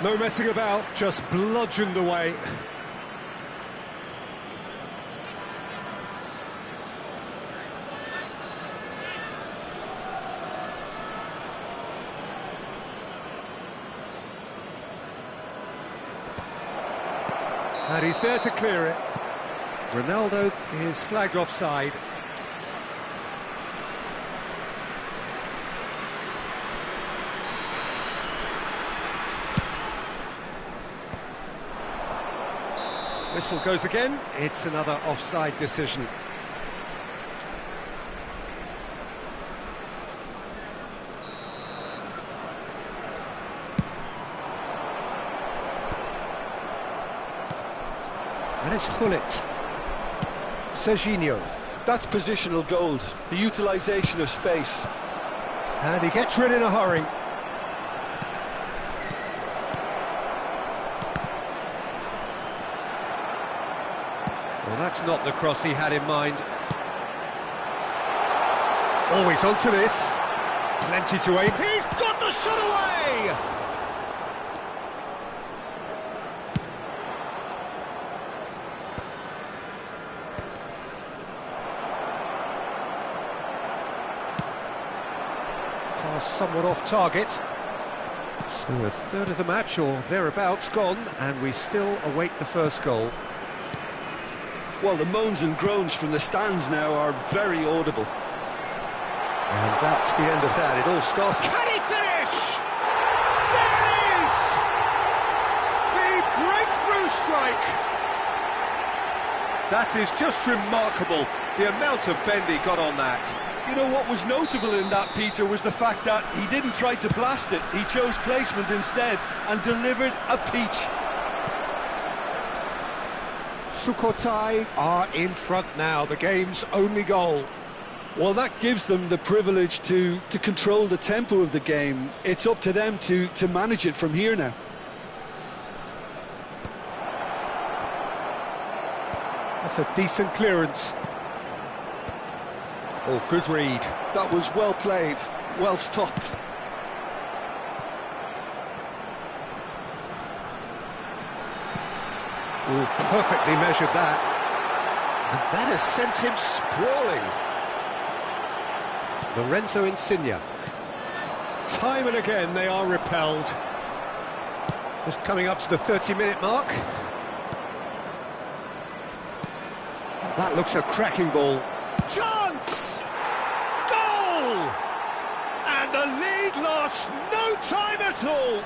No messing about, just bludgeoned away. And he's there to clear it. Ronaldo is flagged offside. Whistle goes again. It's another offside decision. And it's Gullit. Serginho. That's positional gold, the utilisation of space. And he gets rid in a hurry. Well, that's not the cross he had in mind. Oh, he's onto this. Plenty to aim. He's got the shot away! Somewhat off target. So a third of the match or thereabouts gone, and we still await the first goal. Well, the moans and groans from the stands now are very audible. And that's the end of that. It all starts. Can he finish? There it is! The breakthrough strike! That is just remarkable, the amount of bend he got on that. You know what was notable in that, Peter, was the fact that he didn't try to blast it. He chose placement instead and delivered a peach. Sukhothai are in front now, the game's only goal. Well, that gives them the privilege to control the tempo of the game. It's up to them to manage it from here now. That's a decent clearance. Oh, good read. That was well played, well stopped. Oh, perfectly measured that. And that has sent him sprawling. Lorenzo Insigne. Time and again they are repelled. Just coming up to the 30-minute mark. That looks a cracking ball. Chance! Goal! And the lead lost no time at all.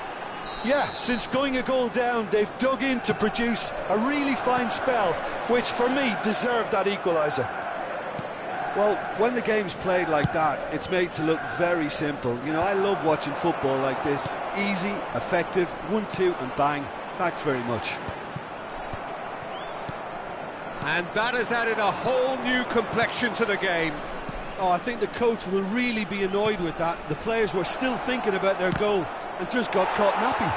Yeah, since going a goal down, they've dug in to produce a really fine spell, which for me deserved that equaliser. Well, when the game's played like that, it's made to look very simple. You know, I love watching football like this. Easy, effective, 1-2 and bang. Thanks very much. And that has added a whole new complexion to the game. Oh, I think the coach will really be annoyed with that. The players were still thinking about their goal and just got caught napping.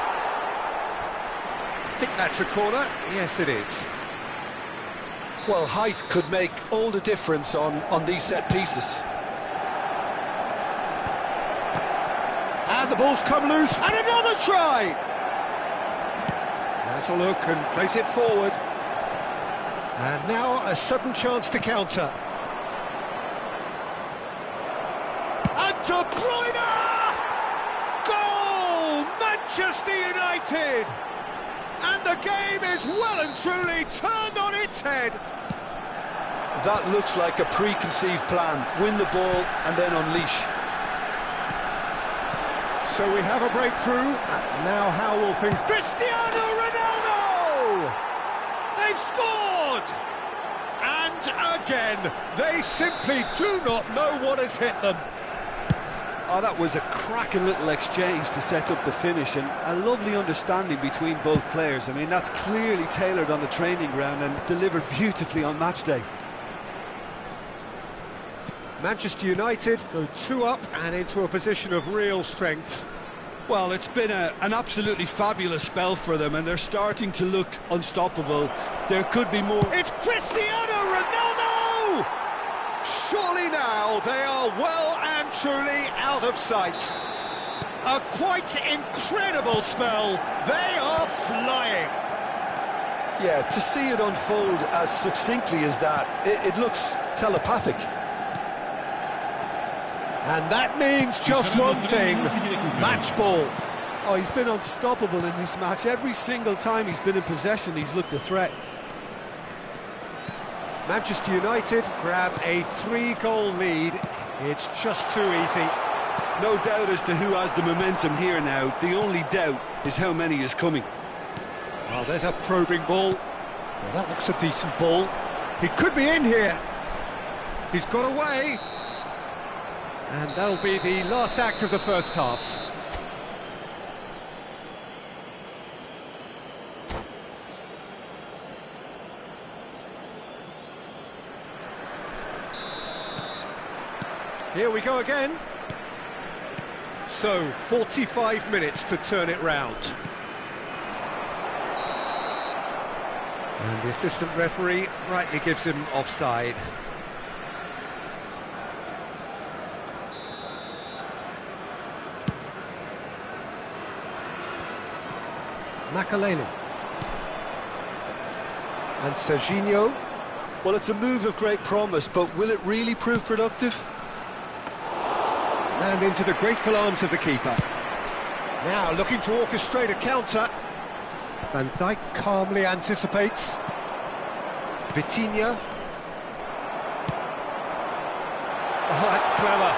I think that's a corner. Yes, it is. Well, height could make all the difference on these set pieces. And the ball's come loose, and another try! Has a look and plays it forward. And now a sudden chance to counter. And De Bruyne! Goal! Manchester United! And the game is well and truly turned on its head. That looks like a preconceived plan. Win the ball and then unleash. So we have a breakthrough. And now how will things... Cristiano Ronaldo! They've scored! And again, they simply do not know what has hit them. Oh, that was a cracking little exchange to set up the finish, and a lovely understanding between both players. I mean, that's clearly tailored on the training ground and delivered beautifully on match day. Manchester United go 2 up and into a position of real strength. Well, it's been an absolutely fabulous spell for them, and they're starting to look unstoppable. There could be more. It's Cristiano Ronaldo! Surely now they are well and truly out of sight. A quite incredible spell. They are flying. Yeah, to see it unfold as succinctly as that, it looks telepathic. And that means just one thing, match ball. Oh, he's been unstoppable in this match. Every single time he's been in possession, he's looked a threat. Manchester United grab a 3-goal lead. It's just too easy. No doubt as to who has the momentum here now. The only doubt is how many is coming. Well, there's a probing ball. Well, that looks a decent ball. He could be in here. He's got away. And that'll be the last act of the first half. Here we go again. So, 45 minutes to turn it round. And the assistant referee rightly gives him offside. Makalele. And Serginho. Well, it's a move of great promise, but will it really prove productive? And into the grateful arms of the keeper. Now looking to orchestrate a counter. Van Dijk calmly anticipates. Vitinha. Oh, that's clever.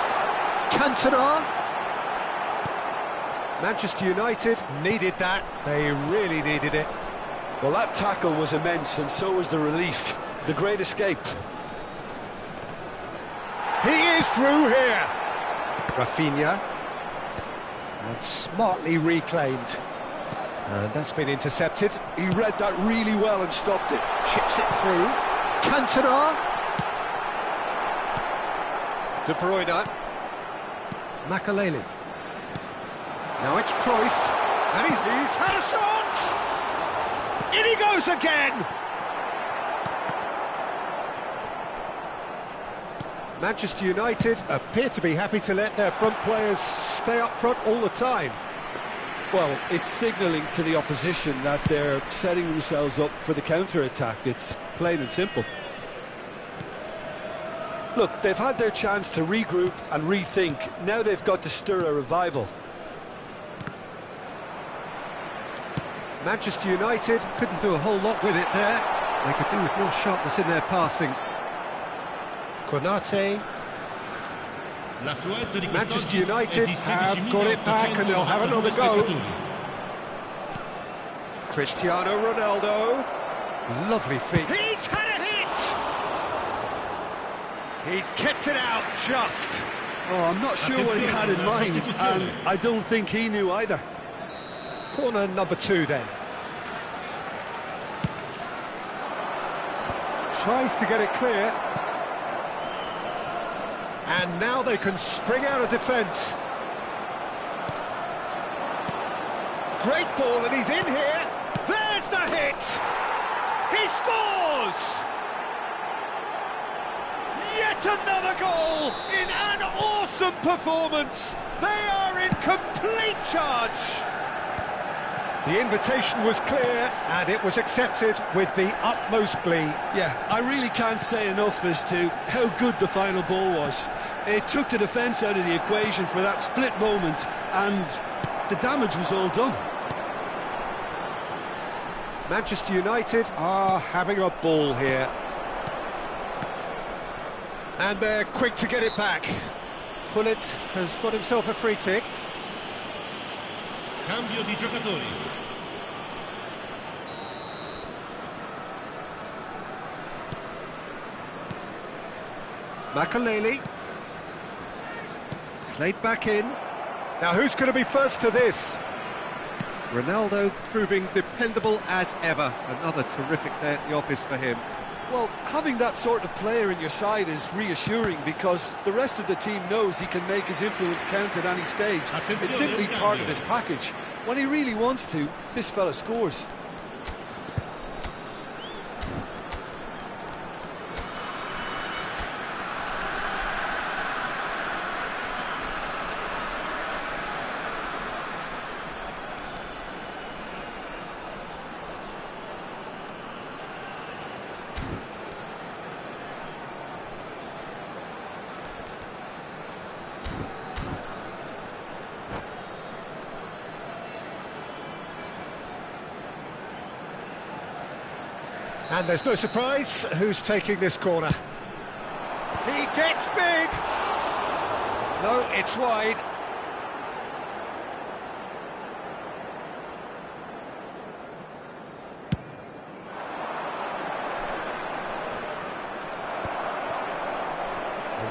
Cantona. Manchester United needed that. They really needed it. Well, that tackle was immense, and so was the relief. The great escape. He is through here. Rafinha. And smartly reclaimed. And that's been intercepted. He read that really well and stopped it. Chips it through. Cantona. De Bruyne. Makalele. Now it's Cruyff. And he's had a shot! In he goes again! Manchester United appear to be happy to let their front players stay up front all the time. Well, it's signalling to the opposition that they're setting themselves up for the counter-attack. It's plain and simple. Look, they've had their chance to regroup and rethink. Now they've got to stir a revival. Manchester United couldn't do a whole lot with it there. They could do with more sharpness in their passing. Konate. Manchester United have got it back and they'll have another go. Cristiano Ronaldo. Lovely feet. He's had a hit! He's kept it out just. Oh, I'm not sure what he had in mind, and I don't think he knew either. Corner number 2 then. Tries to get it clear. And now they can spring out of defence. Great ball, and he's in here. There's the hit! He scores! Yet another goal in an awesome performance. They are in complete charge. The invitation was clear, and it was accepted with the utmost glee. Yeah, I really can't say enough as to how good the final ball was. It took the defence out of the equation for that split moment, and the damage was all done. Manchester United are having a ball here. And they're quick to get it back. Pullet has got himself a free kick. Cambio di giocatori. Makaleli. Played back in. Now who's going to be first to this? Ronaldo proving dependable as ever. Another terrific day at the office for him. Well, having that sort of player in your side is reassuring because the rest of the team knows he can make his influence count at any stage. It's simply part of his package. When he really wants to, this fella scores. And there's no surprise who's taking this corner. He gets big! No, it's wide.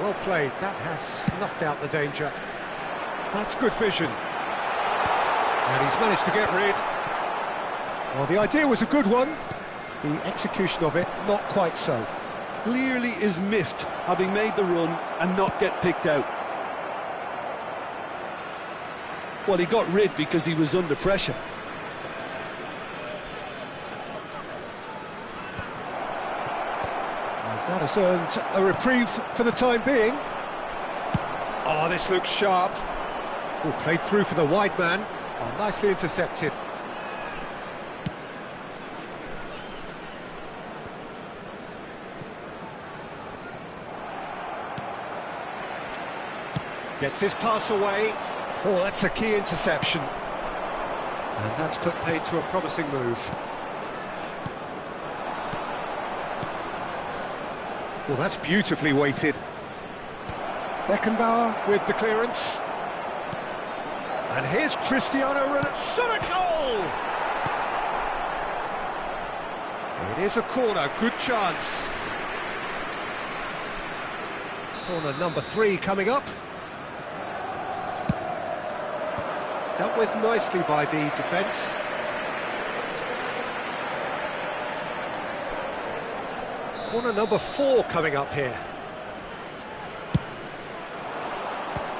Well played, that has snuffed out the danger. That's good vision. And he's managed to get rid. Well, the idea was a good one. The execution of it, not quite so. Clearly is miffed, having made the run and not get picked out. Well, he got rid because he was under pressure. And that has earned a reprieve for the time being. Oh, this looks sharp. Oh, played through for the wide man. Oh, nicely intercepted. Gets his pass away. Oh, that's a key interception. And that's put paid to a promising move. Well, that's beautifully weighted. Beckenbauer with the clearance. And here's Cristiano Ronaldo. Shot a goal! It is a corner, good chance. Corner number 3 coming up. Dealt with nicely by the defence. Corner number 4 coming up here.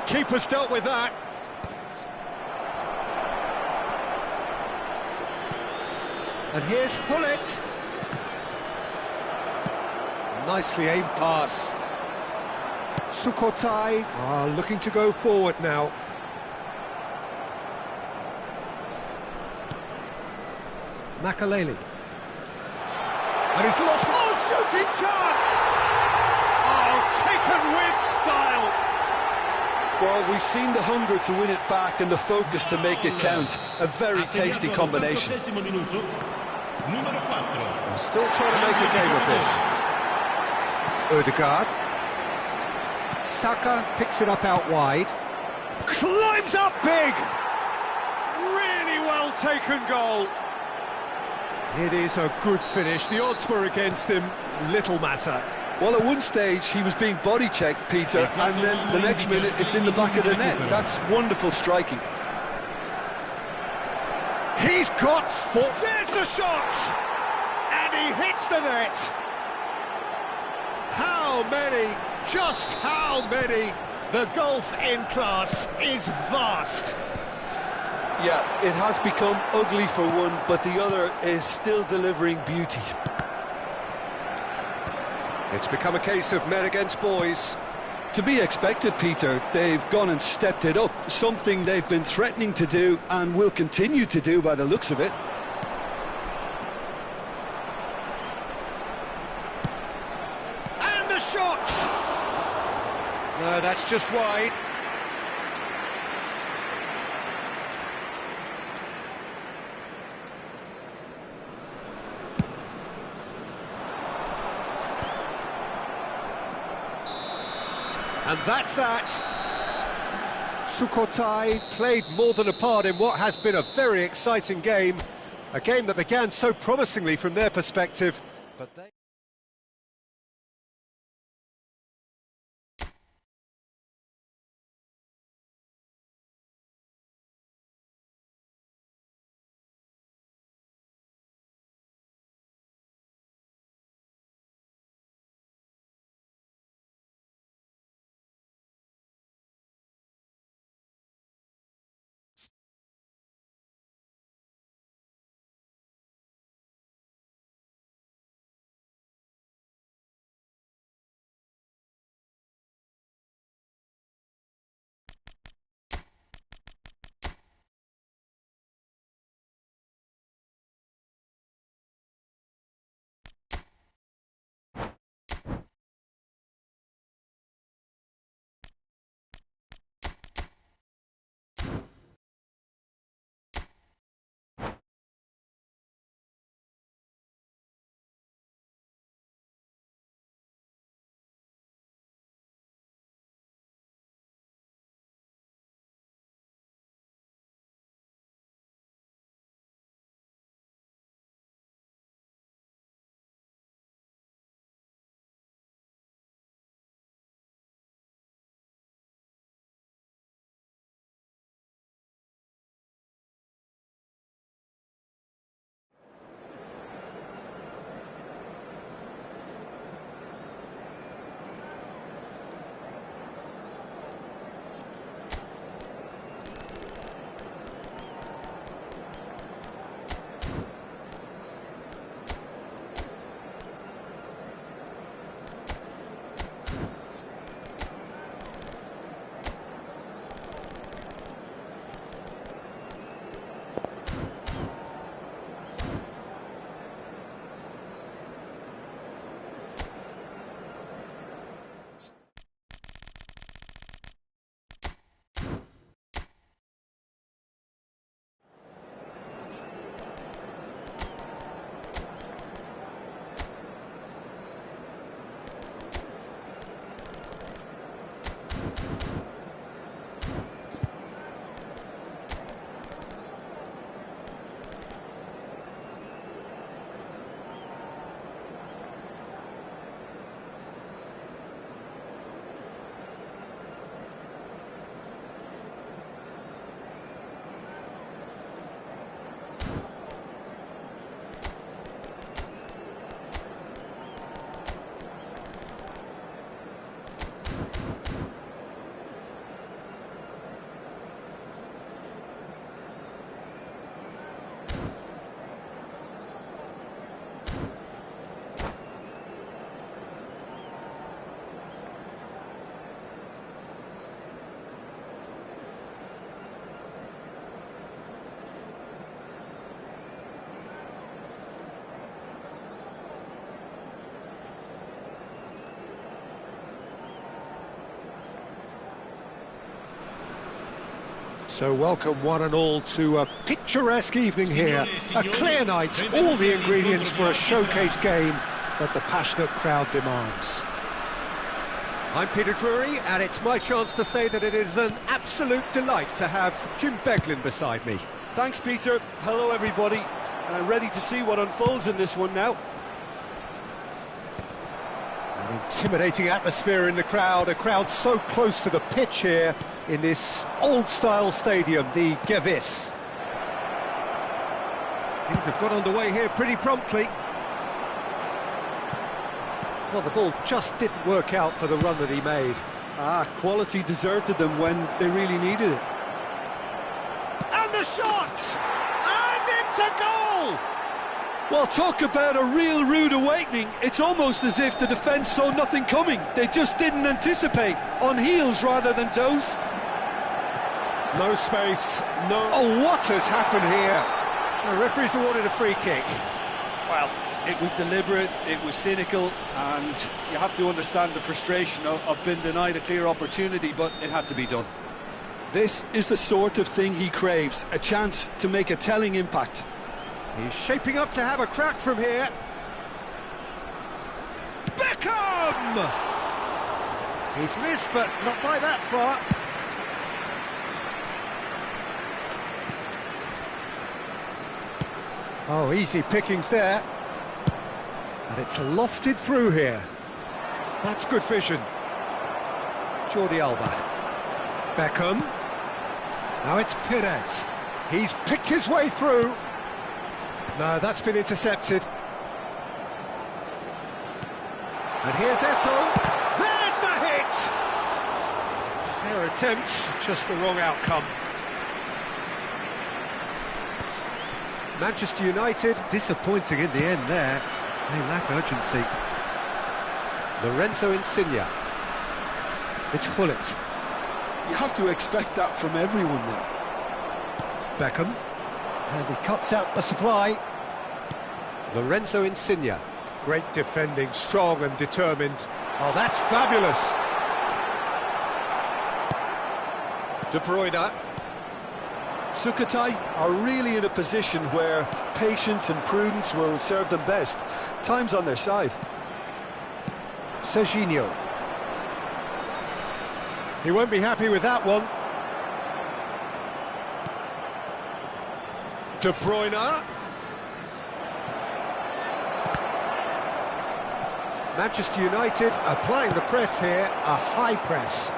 Keeper's dealt with that. And here's Hullet. Nicely aimed pass. Sukhothai are looking to go forward now. Makaleli. And he's lost. Oh, shooting chance! Oh, taken with style. Well, we've seen the hunger to win it back and the focus to make it count. A very tasty combination. They're still trying to make a game of this. Odegaard. Saka picks it up out wide. Climbs up big! Really well taken goal. It is a good finish. The odds were against him. Little matter. Well, at one stage he was being body checked, Peter, and then the next minute it's in the back of the net. That's wonderful striking. He's got four. There's the shot! And he hits the net. How many? Just how many? The gulf in class is vast. Yeah, it has become ugly for one, but the other is still delivering beauty. It's become a case of men against boys. To be expected, Peter. They've gone and stepped it up, something they've been threatening to do and will continue to do by the looks of it. And the shot! No, that's just wide. And that's that. Sukhothai played more than a part in what has been a very exciting game. A game that began so promisingly from their perspective, but they... So welcome one and all to a picturesque evening here, a clear night, all the ingredients for a showcase game that the passionate crowd demands. I'm Peter Drury, and it's my chance to say that it is an absolute delight to have Jim Beglin beside me. Thanks, Peter. Hello, everybody. Ready to see what unfolds in this one now. And Intimidating atmosphere in the crowd, a crowd so close to the pitch here in this old-style stadium, the Gewiss. Things have got underway here pretty promptly. Well, the ball just didn't work out for the run that he made. Quality deserted them when they really needed it. And the shot! And it's a goal! Well, talk about a real rude awakening. It's almost as if the defence saw nothing coming. They just didn't anticipate, on heels rather than toes. No space, no... Oh, what has happened here? The referee's awarded a free kick. Well, it was deliberate, it was cynical, and you have to understand the frustration of being denied a clear opportunity, but it had to be done. This is the sort of thing he craves, a chance to make a telling impact. He's shaping up to have a crack from here. Beckham! He's missed, but not by that far. Oh, easy pickings there. And it's lofted through here. That's good vision. Jordi Alba. Beckham. Now it's Perez. He's picked his way through. No, that's been intercepted. And here's Eto'o. There's the hit! Fair attempt, just the wrong outcome. Manchester United, disappointing in the end there. They lack urgency. Lorenzo Insigne. It's Gullit. You have to expect that from everyone now. Beckham. And he cuts out the supply. Lorenzo Insigne. Great defending, strong and determined. Oh, that's fabulous. De Bruyne. Sukhothai are really in a position where patience and prudence will serve them best. Time's on their side. Serginho. He won't be happy with that one. De Bruyne. Manchester United applying the press here, a high press.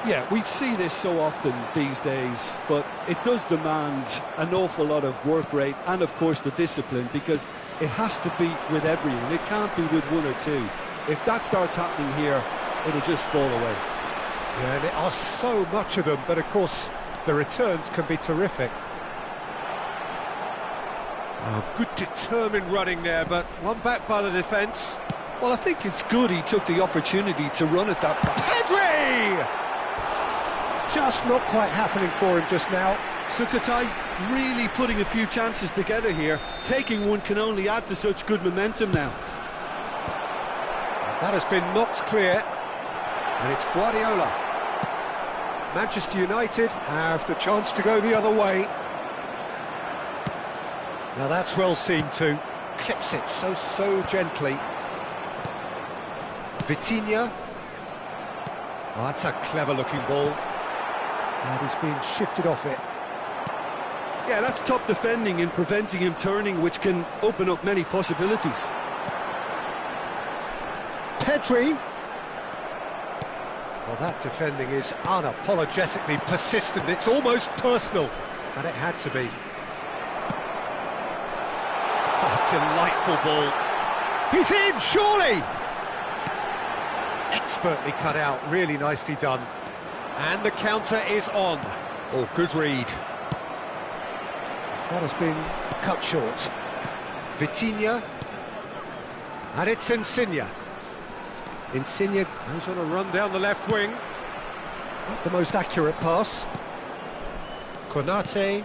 Yeah, we see this so often these days, but it does demand an awful lot of work rate and, of course, the discipline, because it has to be with everyone. It can't be with one or two. If that starts happening here, it'll just fall away. Yeah, and there are so much of them, but, of course, the returns can be terrific. Oh, good determined running there, but one back by the defence. Well, I think it's good he took the opportunity to run at that back. Pedri! Just not quite happening for him just now. Sukhothai really putting a few chances together here. Taking one can only add to such good momentum now. That has been knocked clear. And it's Guardiola. Manchester United have the chance to go the other way. Now that's well seen too. Clips it so gently. Vitinha. Oh, that's a clever-looking ball. And he's being shifted off it. Yeah, that's top defending and preventing him turning, which can open up many possibilities. Pedri. Well, that defending is unapologetically persistent. It's almost personal. And it had to be. Oh, delightful ball. He's in, surely! Expertly cut out, really nicely done. And the counter is on. Oh, good read. That has been cut short. Vitinha. And it's Insigne. Insigne goes on a run down the left wing. Not the most accurate pass. Konate.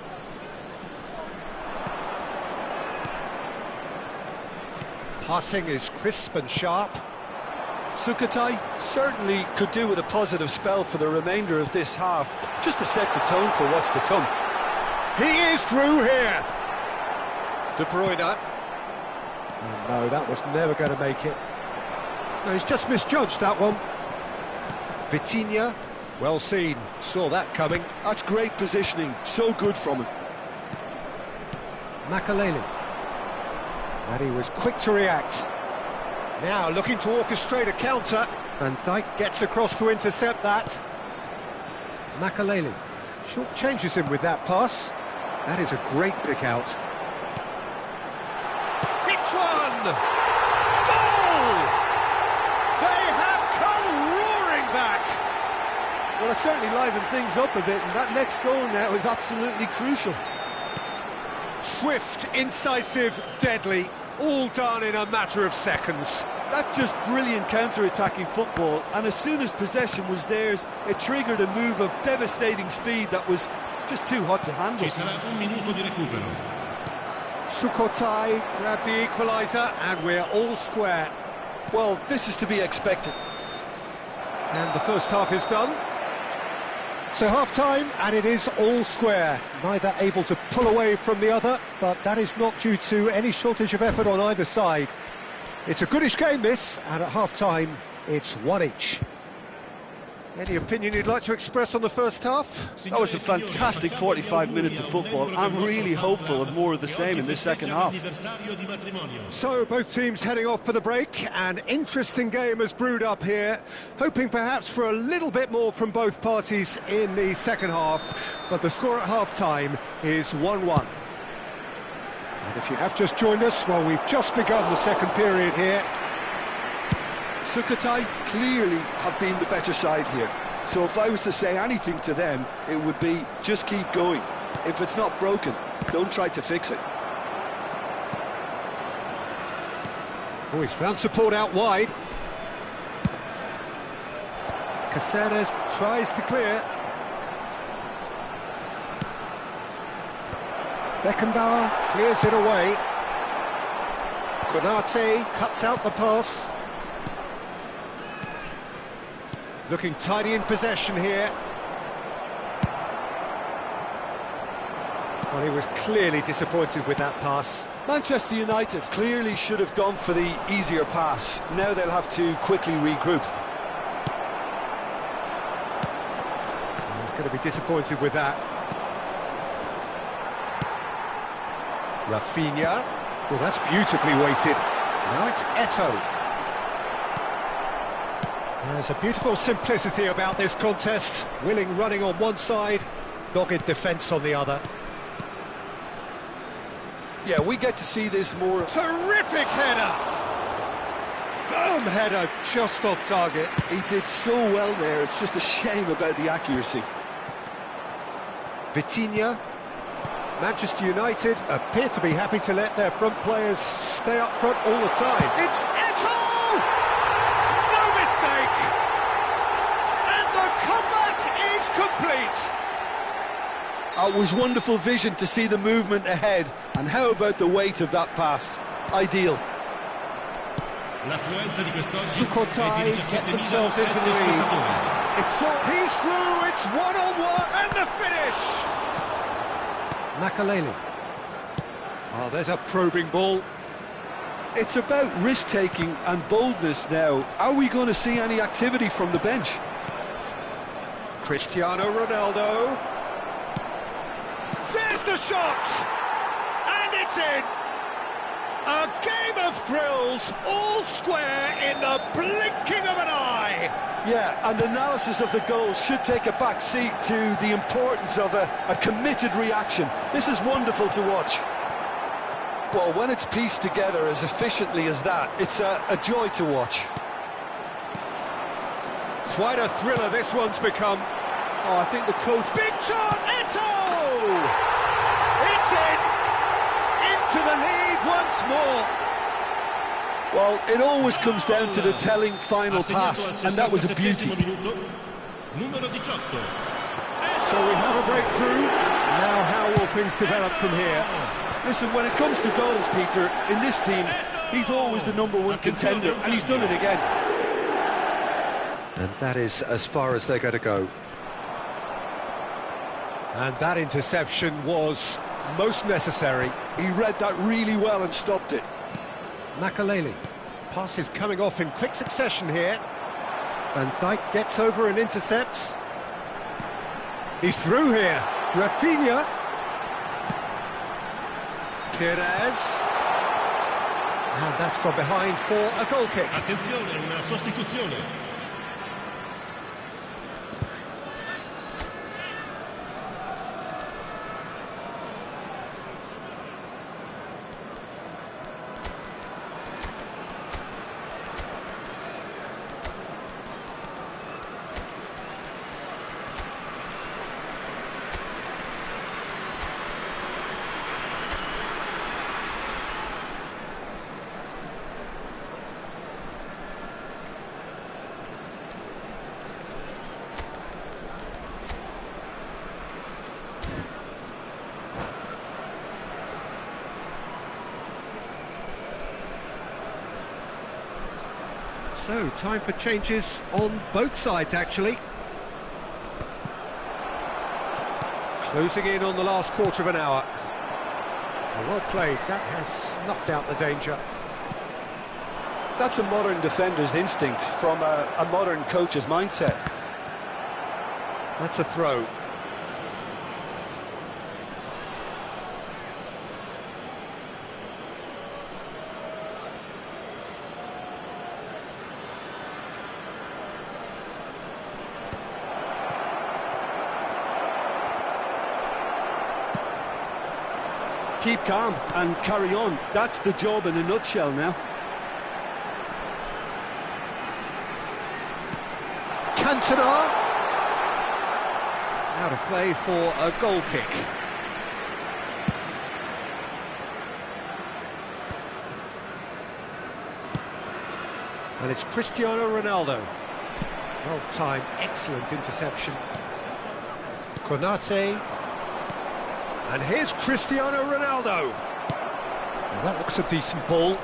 Passing is crisp and sharp. Sukhothai certainly could do with a positive spell for the remainder of this half, just to set the tone for what's to come. He is through here. De Bruyne. Oh, no, that was never going to make it. No, he's just misjudged that one. Vitinha, well seen, saw that coming. That's great positioning, so good from him. Makaleli. And he was quick to react. Now looking to orchestrate a counter. Van Dijk gets across to intercept that. Makaleli short changes him with that pass. That is a great pick out. Hits one! Goal! They have come roaring back! Well, it certainly livened things up a bit, and that next goal now is absolutely crucial. Swift, incisive, deadly, all done in a matter of seconds. That's just brilliant counter-attacking football, and as soon as possession was theirs, it triggered a move of devastating speed that was just too hot to handle. Ci sarà un minuto di recupero. Sukhothai grabbed the equaliser, and we're all square. Well, this is to be expected. And the first half is done. So half-time, and it is all square. Neither able to pull away from the other, but that is not due to any shortage of effort on either side. It's a goodish game, this, and at half-time, it's one each. Any opinion you'd like to express on the first half? That was a fantastic 45 minutes of football. I'm really hopeful of more of the same in this second half. So both teams heading off for the break. An interesting game has brewed up here, hoping perhaps for a little bit more from both parties in the second half, but the score at half-time is 1-1. And if you have just joined us, well, we've just begun the second period here. Sukhothai clearly have been the better side here. So if I was to say anything to them, it would be just keep going. If it's not broken, don't try to fix it. Oh, he's found support out wide. Caceres tries to clear. Beckenbauer clears it away. Konate cuts out the pass. Looking tidy in possession here. Well, he was clearly disappointed with that pass. Manchester United clearly should have gone for the easier pass. Now they'll have to quickly regroup. He's going to be disappointed with that. Rafinha. Well, that's beautifully weighted. Now it's Eto'o. There's a beautiful simplicity about this contest. Willing running on one side, dogged defence on the other. Yeah, we get to see this more. Terrific header! Firm header, just off target. He did so well there, it's just a shame about the accuracy. Vitinha. Manchester United appear to be happy to let their front players stay up front all the time. It's Eto'o! Complete. It was wonderful vision to see the movement ahead, and how about the weight of that pass? Ideal. Sukhothai get themselves into the lead. He's through, it's one-on-one, and the finish! Makaleli. Oh, there's a probing ball. It's about risk-taking and boldness now. Are we going to see any activity from the bench? Cristiano Ronaldo. There's the shot! And it's in! A game of thrills, all square in the blinking of an eye! Yeah, and analysis of the goal should take a back seat to the importance of a committed reaction. This is wonderful to watch. Well, when it's pieced together as efficiently as that, it's a joy to watch. Quite a thriller this one's become. Oh, I think the coach... Big shot, Eto'o! It's in! Into the lead once more! Well, it always comes down to the telling final pass, and that was a beauty. So we have a breakthrough. Now how will things develop from here? Listen, when it comes to goals, Peter, in this team, he's always the #1 contender, and he's done it again. And that is as far as they're going to go. And that interception was most necessary. He read that really well and stopped it. Makaleli. Pass is coming off in quick succession here. Van Dijk gets over and intercepts. He's through here. Rafinha. Perez. And that's gone behind for a goal kick. Attenzione, una sostituzione. So, time for changes on both sides, actually. Closing in on the last quarter of an hour. Well played, that has snuffed out the danger. That's a modern defender's instinct from a modern coach's mindset. That's a throw. Keep calm and carry on. That's the job in a nutshell now. Cantona. Out of play for a goal kick. And it's Cristiano Ronaldo. Well timed, excellent interception. Konate. And here's Cristiano Ronaldo. Now that looks a decent ball.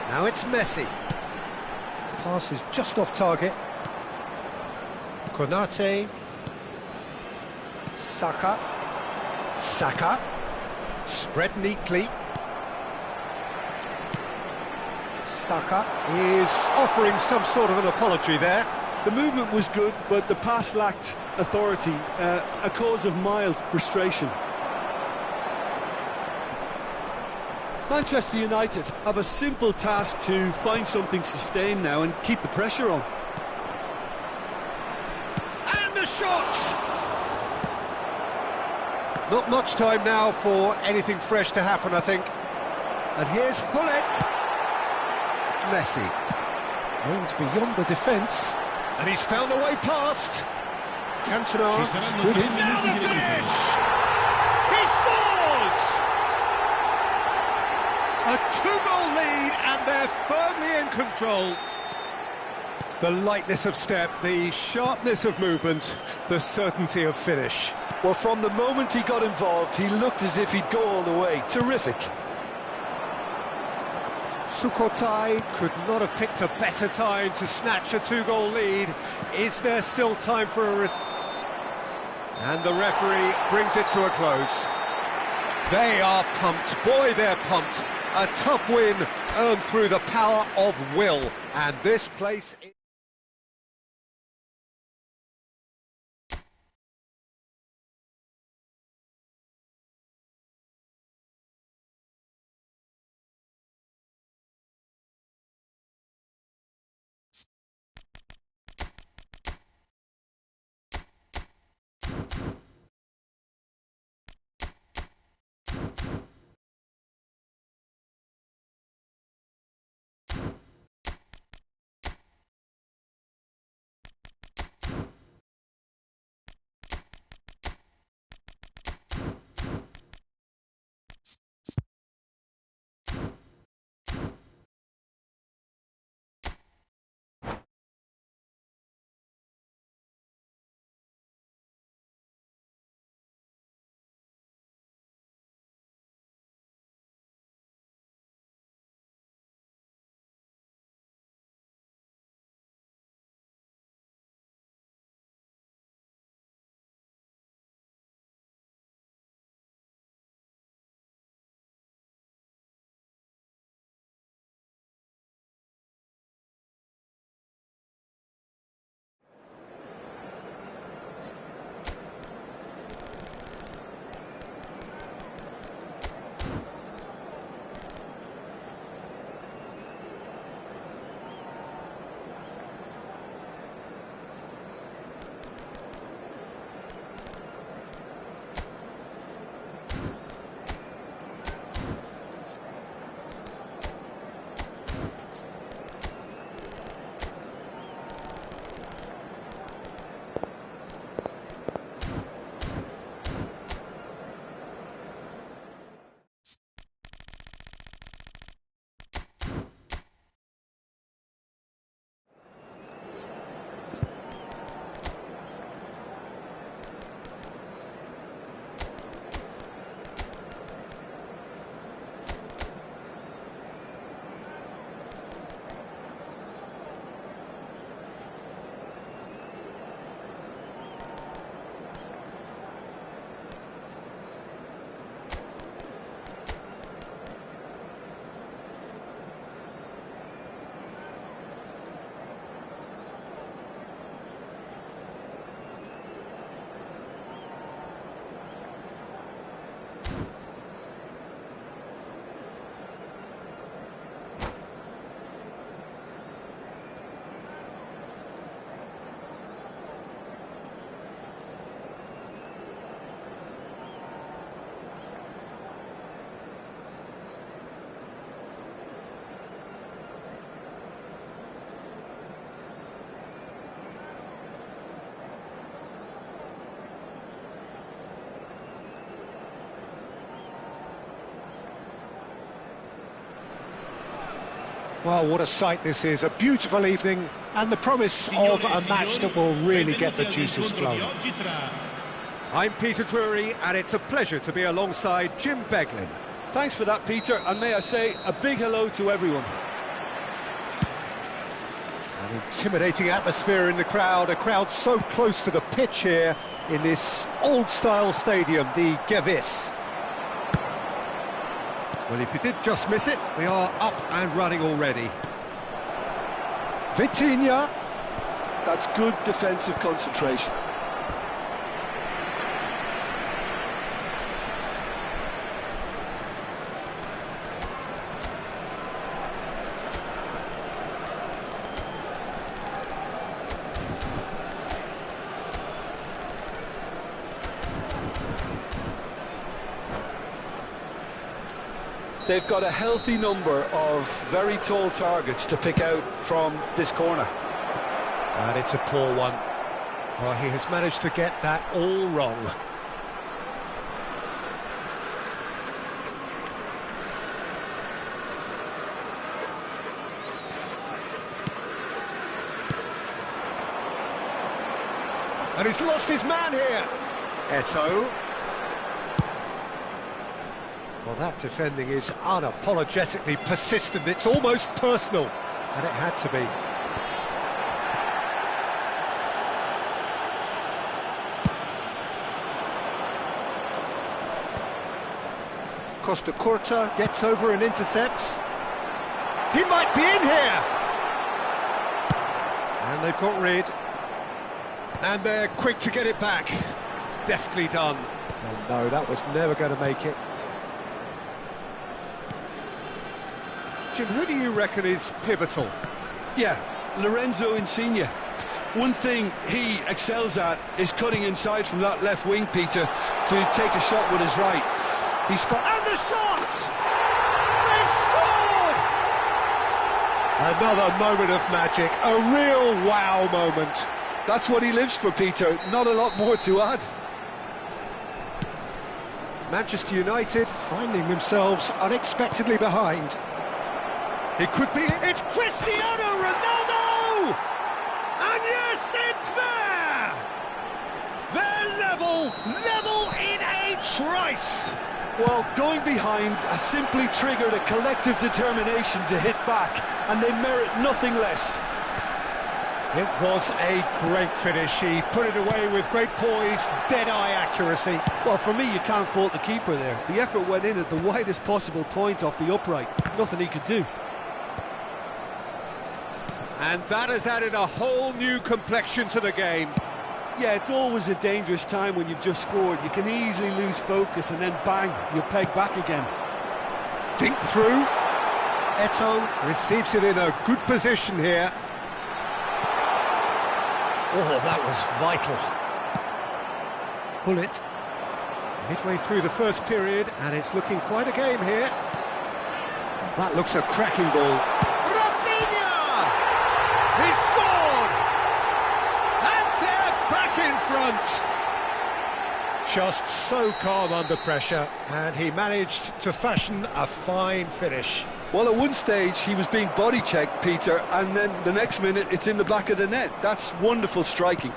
Now it's Messi. Pass is just off target. Konate. Saka. Spread neatly. Saka is offering some sort of an apology there. The movement was good, but the pass lacked authority, a cause of mild frustration. Manchester United have a simple task to find something sustained now and keep the pressure on. And a shot! Not much time now for anything fresh to happen, I think. And here's Hullet. Messi aims beyond the defence, and he's found a way past. Cantona stood in. Now the finish! He scores! A two-goal lead, and they're firmly in control. The lightness of step, the sharpness of movement, the certainty of finish. Well, from the moment he got involved, he looked as if he'd go all the way. Terrific. Sukhothai could not have picked a better time to snatch a two-goal lead. Is there still time for a... And the referee brings it to a close. They are pumped. Boy, they're pumped. A tough win earned through the power of will. And this place... Well, what a sight this is, a beautiful evening, and the promise of a match that will really get the juices flowing. I'm Peter Drury, and it's a pleasure to be alongside Jim Beglin. Thanks for that, Peter, and may I say a big hello to everyone. An intimidating atmosphere in the crowd, a crowd so close to the pitch here in this old-style stadium, the Gewiss. Well, if you did just miss it, we are up and running already. Vitinha. That's good defensive concentration. They've got a healthy number of very tall targets to pick out from this corner. And it's a poor one. Well, he has managed to get that all wrong. And he's lost his man here. Eto'o. Well, that defending is unapologetically persistent. It's almost personal, and it had to be. Costa Curta gets over and intercepts. He might be in here! And they've got rid. And they're quick to get it back. Deftly done. And no, that was never going to make it. Jim, who do you reckon is pivotal? Yeah, Lorenzo Insigne. One thing he excels at is cutting inside from that left wing, Peter, to take a shot with his right. And the shot! They've scored! Another moment of magic, a real wow moment. That's what he lives for, Peter. Not a lot more to add. Manchester United finding themselves unexpectedly behind. It could be... It's Cristiano Ronaldo! And yes, it's there! They're level in a trice! Well, going behind has simply triggered a collective determination to hit back, and they merit nothing less. It was a great finish. He put it away with great poise, dead-eye accuracy. Well, for me, you can't fault the keeper there. The effort went in at the widest possible point off the upright. Nothing he could do. And that has added a whole new complexion to the game. Yeah, it's always a dangerous time when you've just scored. You can easily lose focus and then bang, you're pegged back again. Dink through. Eto'o receives it in a good position here. Oh, that was vital. Hullet. Midway through the first period, and it's looking quite a game here. That looks a cracking ball. Rafinha! He scored! And they're back in front! Just so calm under pressure, and he managed to fashion a fine finish. Well, at one stage, he was being body-checked, Peter, and then the next minute, it's in the back of the net. That's wonderful striking.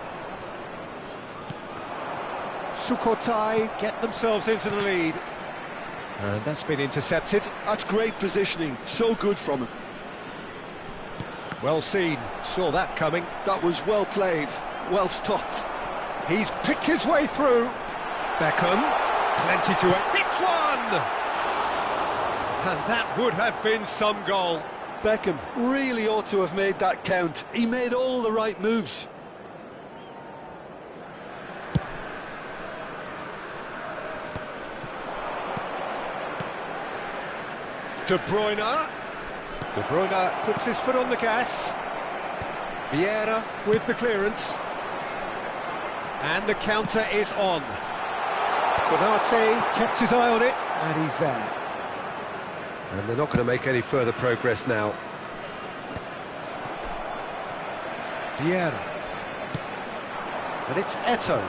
Sukhothai get themselves into the lead. And that's been intercepted. That's great positioning. So good from him. Well seen. Saw that coming. That was well played. Well stopped. He's picked his way through. Beckham. Plenty to it. Hits one! And that would have been some goal. Beckham really ought to have made that count. He made all the right moves. De Bruyne. De Bruyne puts his foot on the gas. Vieira with the clearance. And the counter is on. Konate kept his eye on it, and he's there. And they're not going to make any further progress now. Vieira. And it's Eto'o.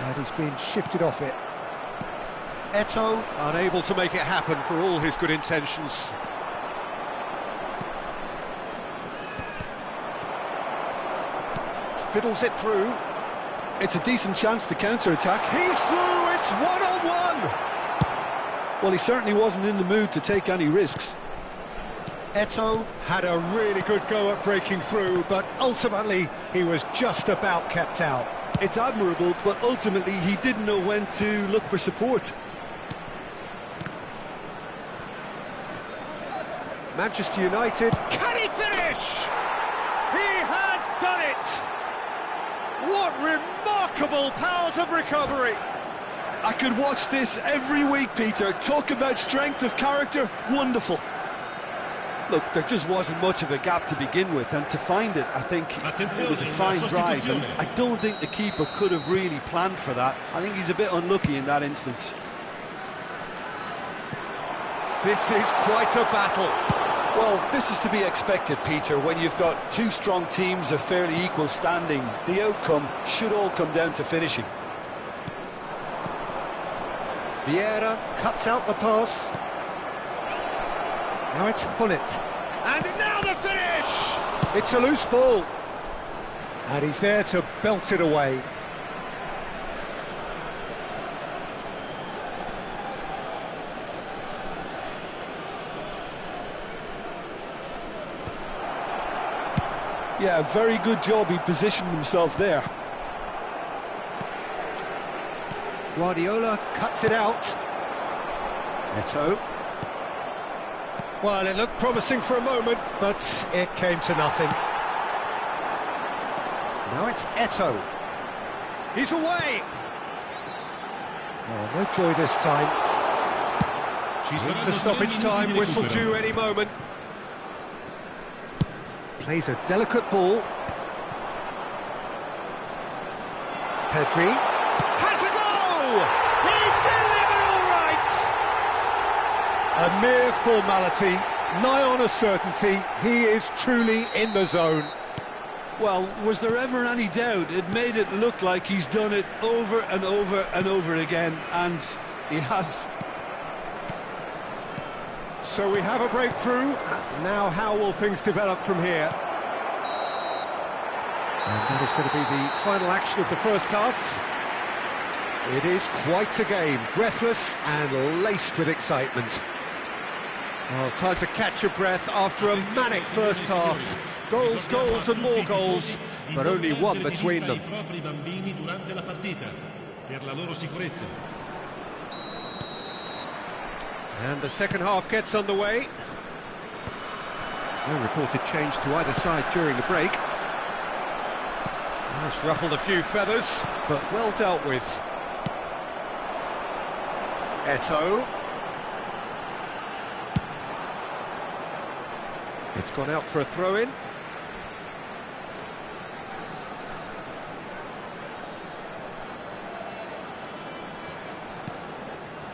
And he's been shifted off it. Eto'o unable to make it happen for all his good intentions. fiddles it through. It's a decent chance to counter-attack. He's through, it's one-on-one! Well, he certainly wasn't in the mood to take any risks. Eto'o had a really good go at breaking through, but ultimately he was just about kept out. It's admirable, but ultimately he didn't know when to look for support. Manchester United, can he finish? He has done it! What remarkable powers of recovery! I could watch this every week, Peter. Talk about strength of character, wonderful. Look, there just wasn't much of a gap to begin with, and to find it, I think it was a fine drive, and I don't think the keeper could have really planned for that. I think he's a bit unlucky in that instance. This is quite a battle. Well, this is to be expected, Peter. When you've got two strong teams of fairly equal standing, the outcome should all come down to finishing. Vieira cuts out the pass. Now it's Hullet. And now the finish! It's a loose ball. And he's there to belt it away. Yeah, very good job. He positioned himself there. Guardiola cuts it out. Eto'o. Well, it looked promising for a moment, but it came to nothing. Now it's Eto'o. He's away! Oh, no joy this time. Into stoppage time, whistle due any moment. Plays a delicate ball. Pedri has a goal! He's delivered all right! A mere formality, nigh on a certainty. He is truly in the zone. Well, was there ever any doubt? It made it look like he's done it over and over and over again, and he has. So we have a breakthrough. Now how will things develop from here? And that is going to be the final action of the first half. It is quite a game, breathless and laced with excitement. Well, time to catch your breath after a manic first half. Goals, goals and more goals, but only one between them. And the second half gets underway. No reported change to either side during the break. It's ruffled a few feathers, but well dealt with. Eto'o. It's gone out for a throw-in.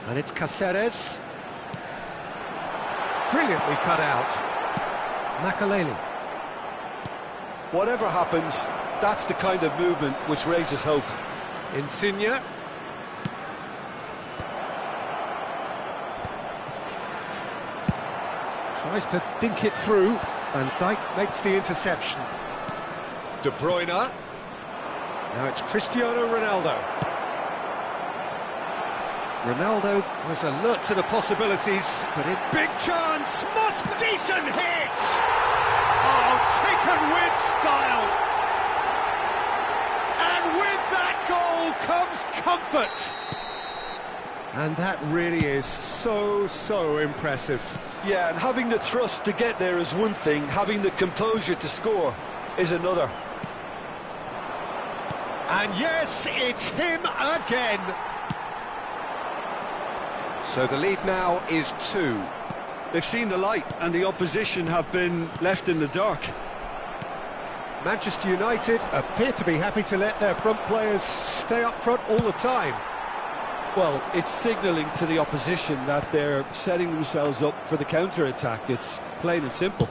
And it's Cáceres. Brilliantly cut out. Makaleli. Whatever happens, that's the kind of movement which raises hope. Insigne. Tries to dink it through, and Dijk makes the interception. De Bruyne. Now it's Cristiano Ronaldo. Ronaldo was alert to the possibilities, but in big chance, must be decent hit! Oh, taken with style! And with that goal comes comfort! And that really is so impressive. Yeah, and having the thrust to get there is one thing, having the composure to score is another. And yes, it's him again! So the lead now is 2. They've seen the light and the opposition have been left in the dark. Manchester United appear to be happy to let their front players stay up front all the time. Well, it's signalling to the opposition that they're setting themselves up for the counter-attack. It's plain and simple.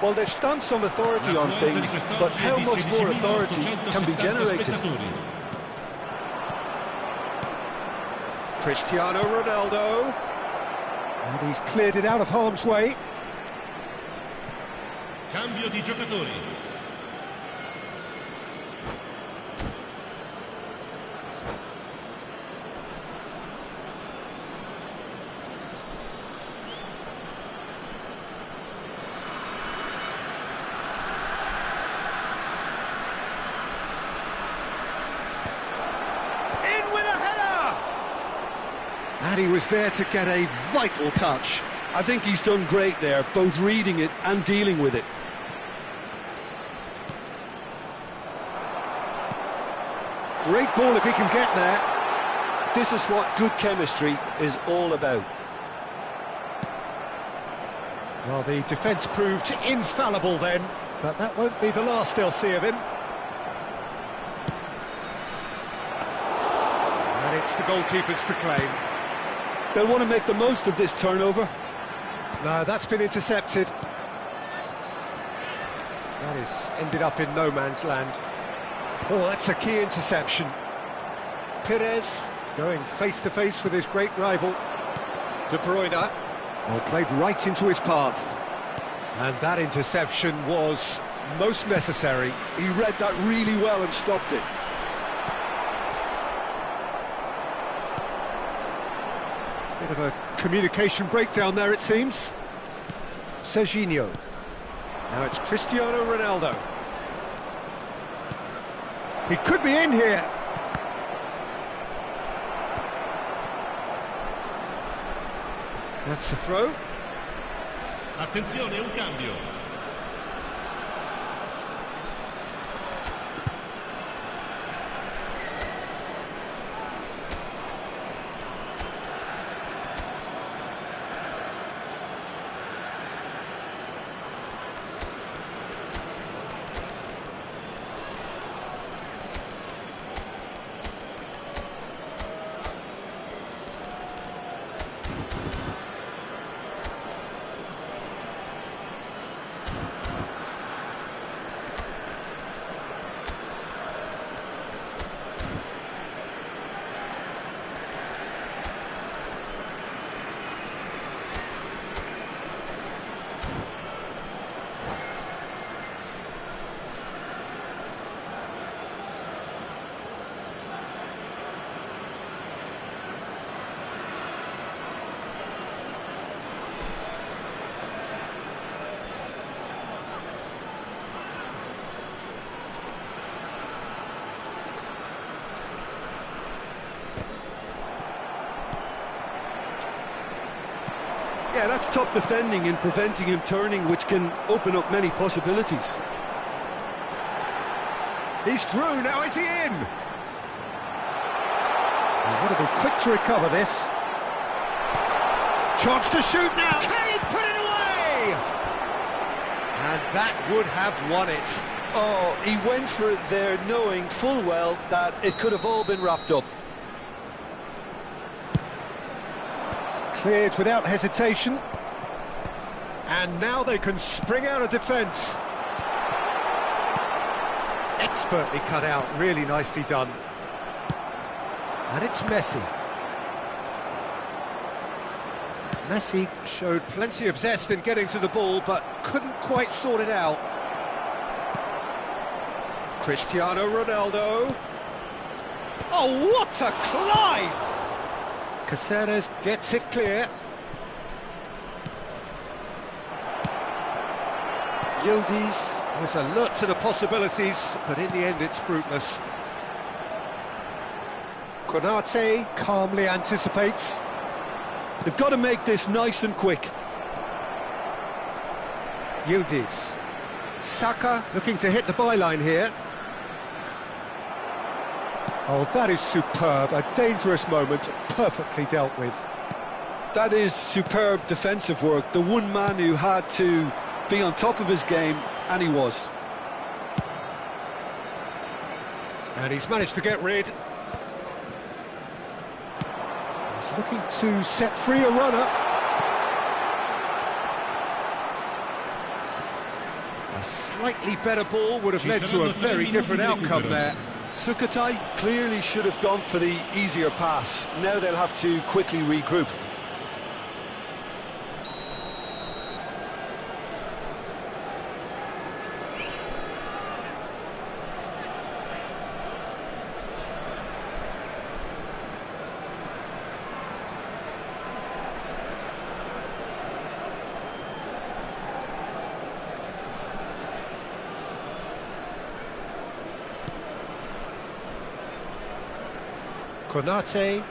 Well, they've stamped some authority on things, but how much more authority can be generated? Cristiano Ronaldo. And he's cleared it out of harm's way. Cambio di giocatori. And he was there to get a vital touch. I think he's done great there, both reading it and dealing with it. Great ball if he can get there. This is what good chemistry is all about. Well, the defence proved infallible then, but that won't be the last they'll see of him. And it's the goalkeepers to claim. They'll want to make the most of this turnover. No, that's been intercepted. That is ended up in no man's land. Oh, that's a key interception. Perez going face-to-face with his great rival. De Bruyne. Well, played right into his path. And that interception was most necessary. He read that really well and stopped it. Bit of a communication breakdown there, it seems. Serginho. Now it's Cristiano Ronaldo. He could be in here. That's the throw. Attenzione, un cambio. Yeah, that's top defending and preventing him turning, which can open up many possibilities. He's through, now is he in? He's got to be quick to recover this. Chance to shoot now, can he put it away? And that would have won it. Oh, he went for it there knowing full well that it could have all been wrapped up. Cleared without hesitation. And now they can spring out of defence. Expertly cut out, really nicely done. And it's Messi. Messi showed plenty of zest in getting to the ball, but couldn't quite sort it out. Cristiano Ronaldo. Oh, what a climb! Caceres gets it clear. Yildiz was alert to the possibilities, but in the end it's fruitless. Konate calmly anticipates. They've got to make this nice and quick. Yildiz. Saka looking to hit the byline here. Oh, that is superb, a dangerous moment, perfectly dealt with. That is superb defensive work, the one man who had to be on top of his game, and he was. And he's managed to get rid. He's looking to set free a runner. A slightly better ball would have led to a very different outcome there. Sukhothai clearly should have gone for the easier pass. Now they'll have to quickly regroup. Konate.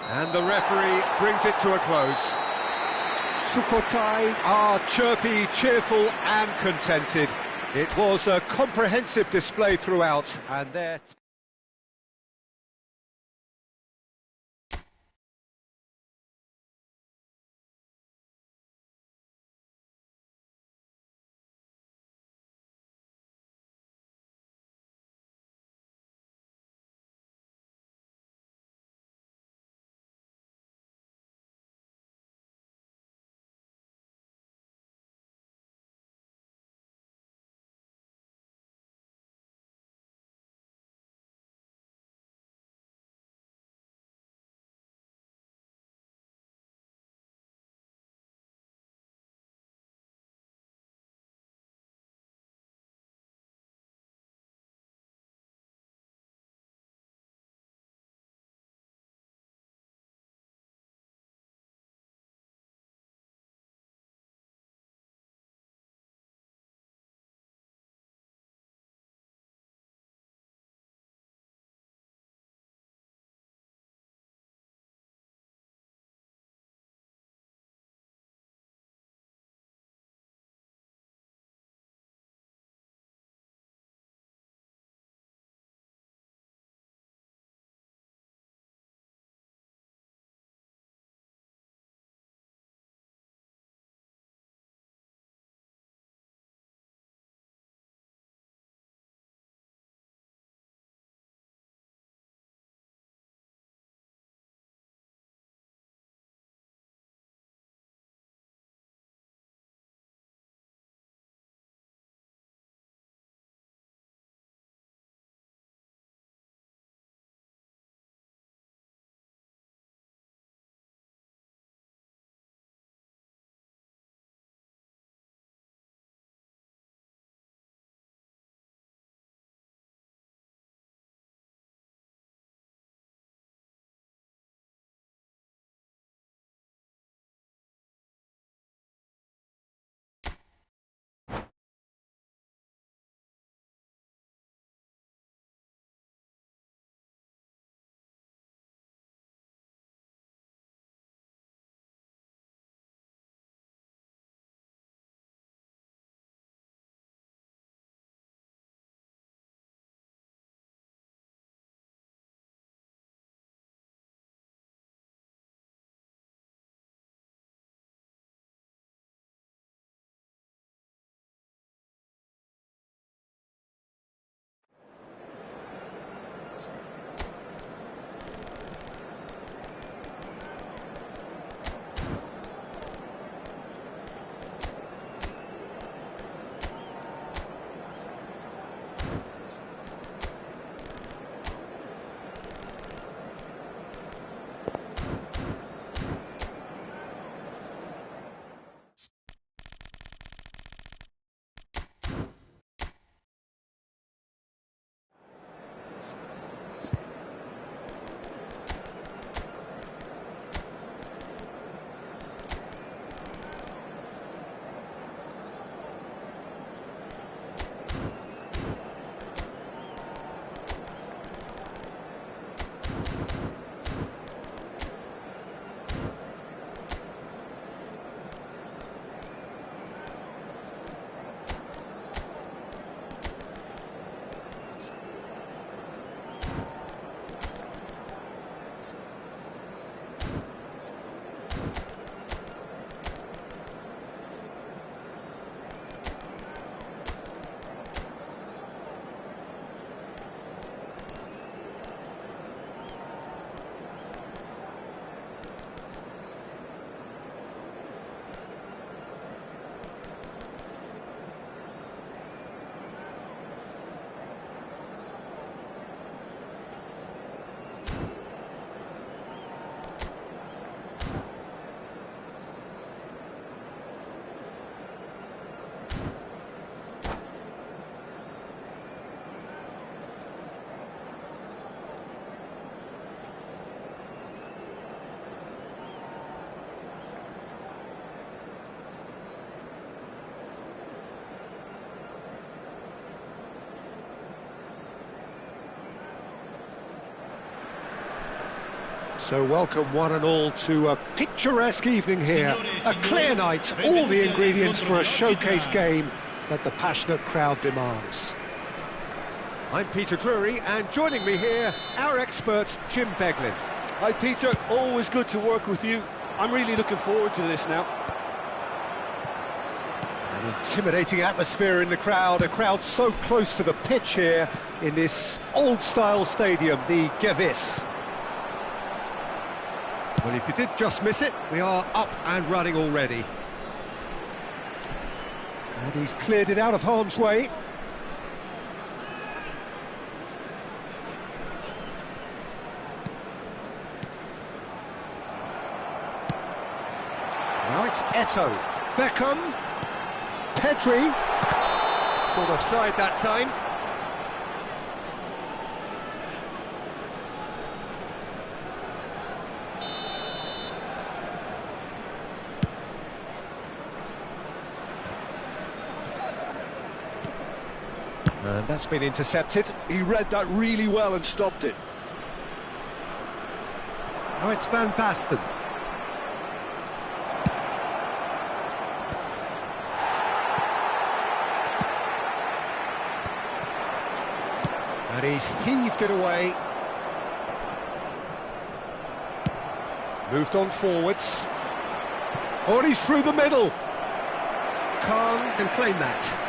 And the referee brings it to a close. Sukhothai are chirpy, cheerful and contented. It was a comprehensive display throughout, and they're... So welcome one and all to a picturesque evening here, a clear night, all the ingredients for a showcase game that the passionate crowd demands. I'm Peter Drury, and joining me here, our expert Jim Beglin. Hi Peter, always good to work with you. I'm really looking forward to this now. An intimidating atmosphere in the crowd, a crowd so close to the pitch here in this old-style stadium, the Gewiss. Well, if you did just miss it, we are up and running already. And he's cleared it out of harm's way. Now it's Eto'o. Beckham. Pedri. Caught offside that time. And that's been intercepted. He read that really well and stopped it. Now it's Van Basten. And he's heaved it away. Moved on forwards. Oh, and he's through the middle. Kien can claim that.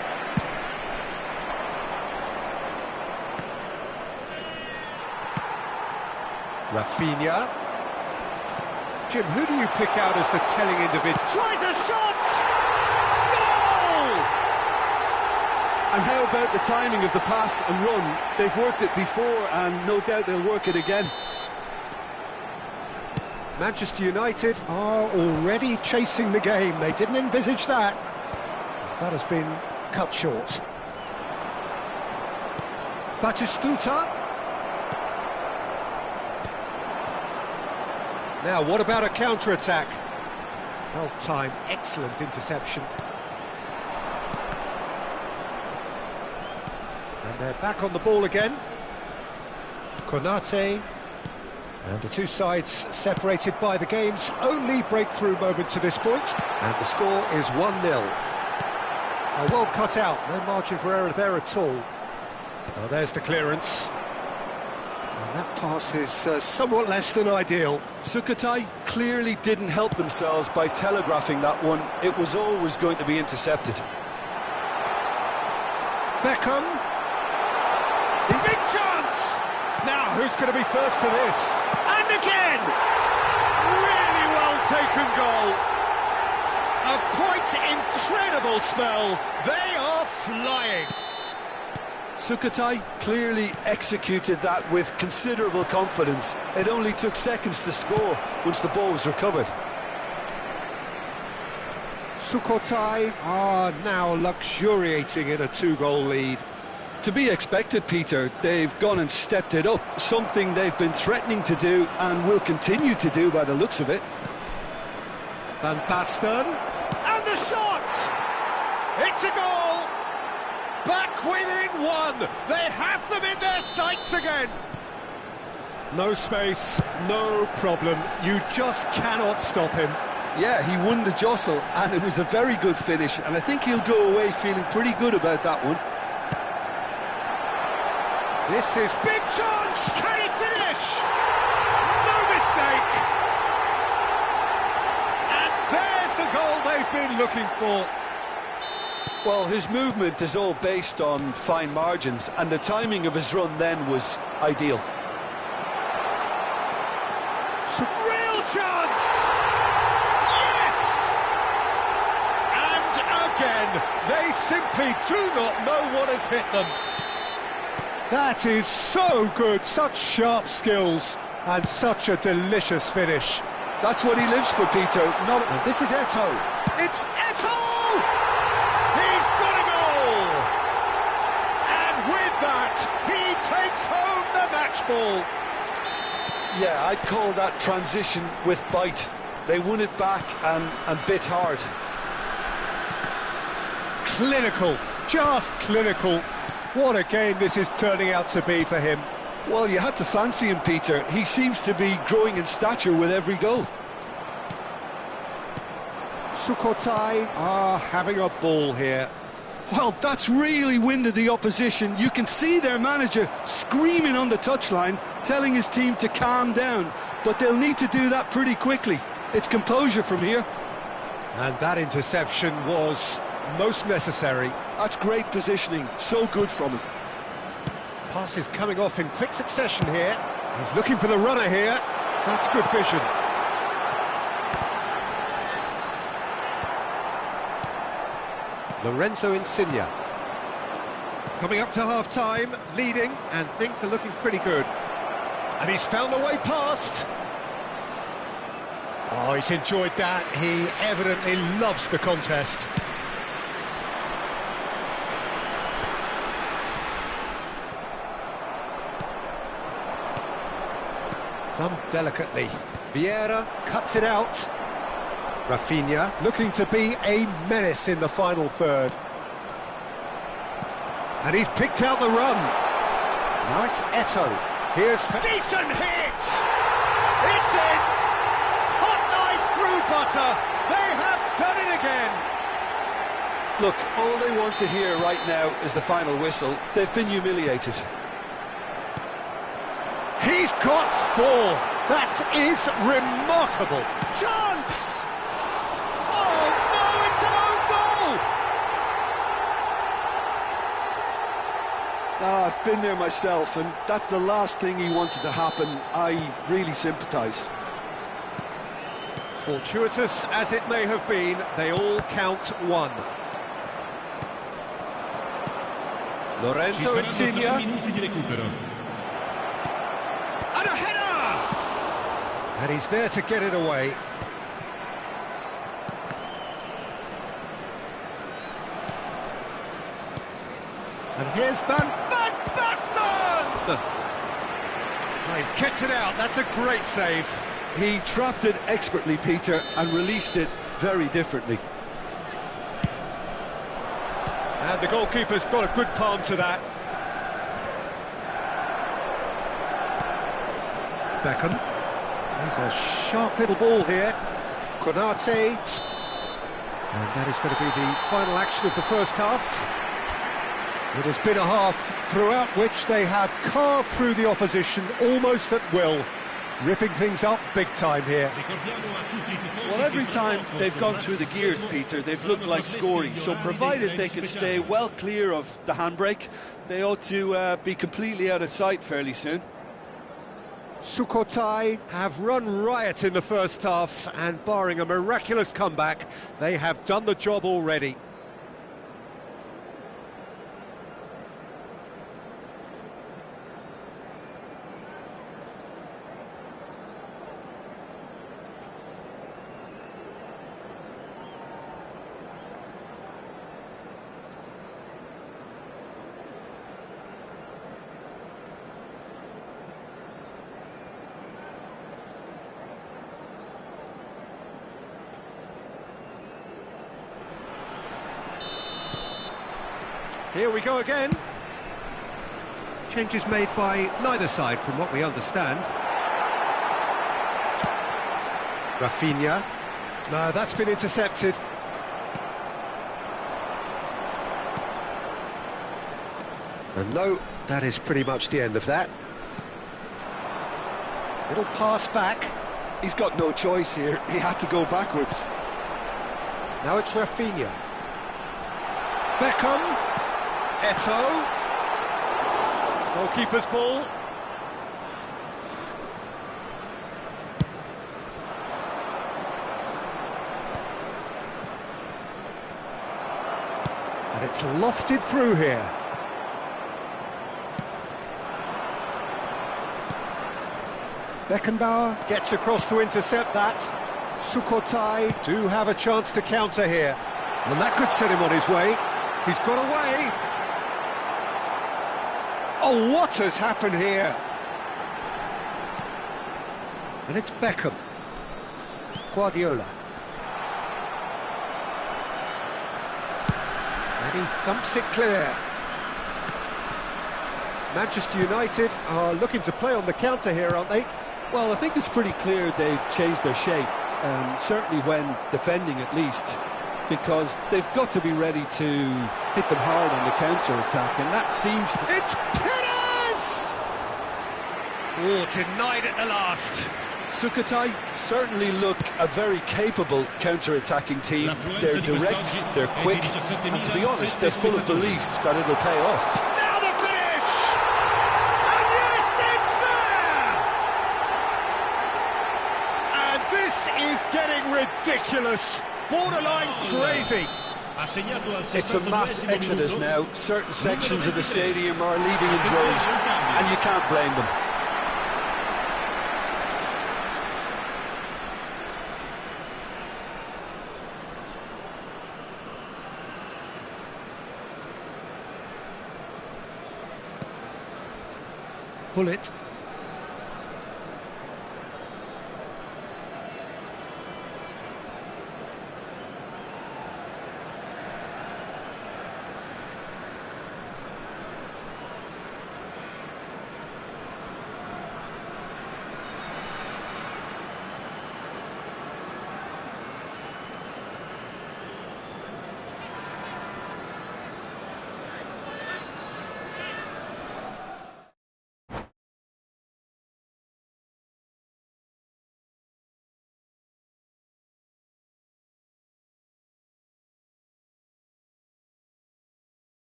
Rafinha. Jim, who do you pick out as the telling individual? Tries a shot! Goal! And how about the timing of the pass and run? They've worked it before and no doubt they'll work it again. Manchester United are already chasing the game. They didn't envisage that. That has been cut short. Batistuta. Now, what about a counter-attack? Well timed, excellent interception. And they're back on the ball again. Konate. And the two sides separated by the game's only breakthrough moment to this point. And the score is 1-0. Well cut out, no margin for error there at all. Well, there's the clearance. And that pass is somewhat less than ideal. Sukhothai clearly didn't help themselves by telegraphing that one. It was always going to be intercepted. Beckham. Big chance! Now, who's going to be first to this? And again! Really well taken goal. A quite incredible spell. They are flying. Sukhothai clearly executed that with considerable confidence. It only took seconds to score once the ball was recovered. Sukhothai are now luxuriating in a two-goal lead. To be expected, Peter. They've gone and stepped it up, something they've been threatening to do and will continue to do by the looks of it. Van Basten, and the shot! It's a goal! Back within one! They have them in their sights again! No space, no problem. You just cannot stop him. Yeah, he won the jostle, and it was a very good finish, and I think he'll go away feeling pretty good about that one. This is big chance! Can he finish? No mistake! And there's the goal they've been looking for. Well, his movement is all based on fine margins, and the timing of his run then was ideal. Some real chance! Yes! And again, they simply do not know what has hit them. That is so good, such sharp skills, and such a delicious finish. That's what he lives for, Peter. And this is Eto'o. It's Eto'o! He's got a goal! And with that, he takes home the match ball. Yeah, I'd call that transition with bite. They won it back and bit hard. Clinical, just clinical. What a game this is turning out to be for him. Well, you had to fancy him, Peter. He seems to be growing in stature with every goal. Sukhothai are having a ball here. Well, that's really winded the opposition. You can see their manager screaming on the touchline, telling his team to calm down. But they'll need to do that pretty quickly. It's composure from here. And that interception was most necessary. That's great positioning. So good from him. Pass is coming off in quick succession here. He's looking for the runner here. That's good vision. Lorenzo Insigne. Coming up to half-time, leading, and things are looking pretty good. And he's found a way past. Oh, he's enjoyed that. He evidently loves the contest. Done delicately. Vieira cuts it out. Rafinha looking to be a menace in the final third. And he's picked out the run. Now it's Eto'o. Here's... Decent hit! It's in! Hot knife through butter. They have done it again. Look, all they want to hear right now is the final whistle. They've been humiliated. He's got 4. That is remarkable. Chance! Oh no, it's an own goal! I've been there myself, and that's the last thing he wanted to happen. I really sympathise. Fortuitous as it may have been, they all count 1. Lorenzo Insigne. And a header! And he's there to get it away. And here's Van Basten! Oh, he's kept it out, that's a great save. He trapped it expertly, Peter, and released it very differently. And the goalkeeper's got a good palm to that. Beckham. He's a sharp little ball here. Konate. And that is going to be the final action of the first half. It has been a half throughout which they have carved through the opposition almost at will, ripping things up big time here. Well, every time they've gone through the gears, Peter, they've looked like scoring, so provided they can stay well clear of the handbrake, they ought to be completely out of sight fairly soon. Sukhothai have run riot in the first half, and barring a miraculous comeback, they have done the job already. Here we go again. Changes made by neither side from what we understand. Rafinha. No, that's been intercepted. And no, that is pretty much the end of that. Little pass back. He's got no choice here. He had to go backwards. Now it's Rafinha. Beckham. Eto'o. Goalkeeper's ball. And it's lofted through here. Beckenbauer gets across to intercept that. Sukhothai do have a chance to counter here. And that could set him on his way. He's got away. Oh, what has happened here? And it's Beckham. Guardiola. And he thumps it clear. Manchester United are looking to play on the counter here, aren't they? Well, I think it's pretty clear they've changed their shape, certainly when defending at least, because they've got to be ready to hit them hard on the counter-attack, and that seems to... It's Perez! Oh, denied at the last. Sukhothai certainly look a very capable counter-attacking team. They're direct, they're quick, and to be honest, they're full of belief that it'll pay off. Now the finish! And yes, it's there! And this is getting ridiculous, borderline crazy. It's a mass exodus now. Certain sections of the stadium are leaving in droves, and you can't blame them. Pull it.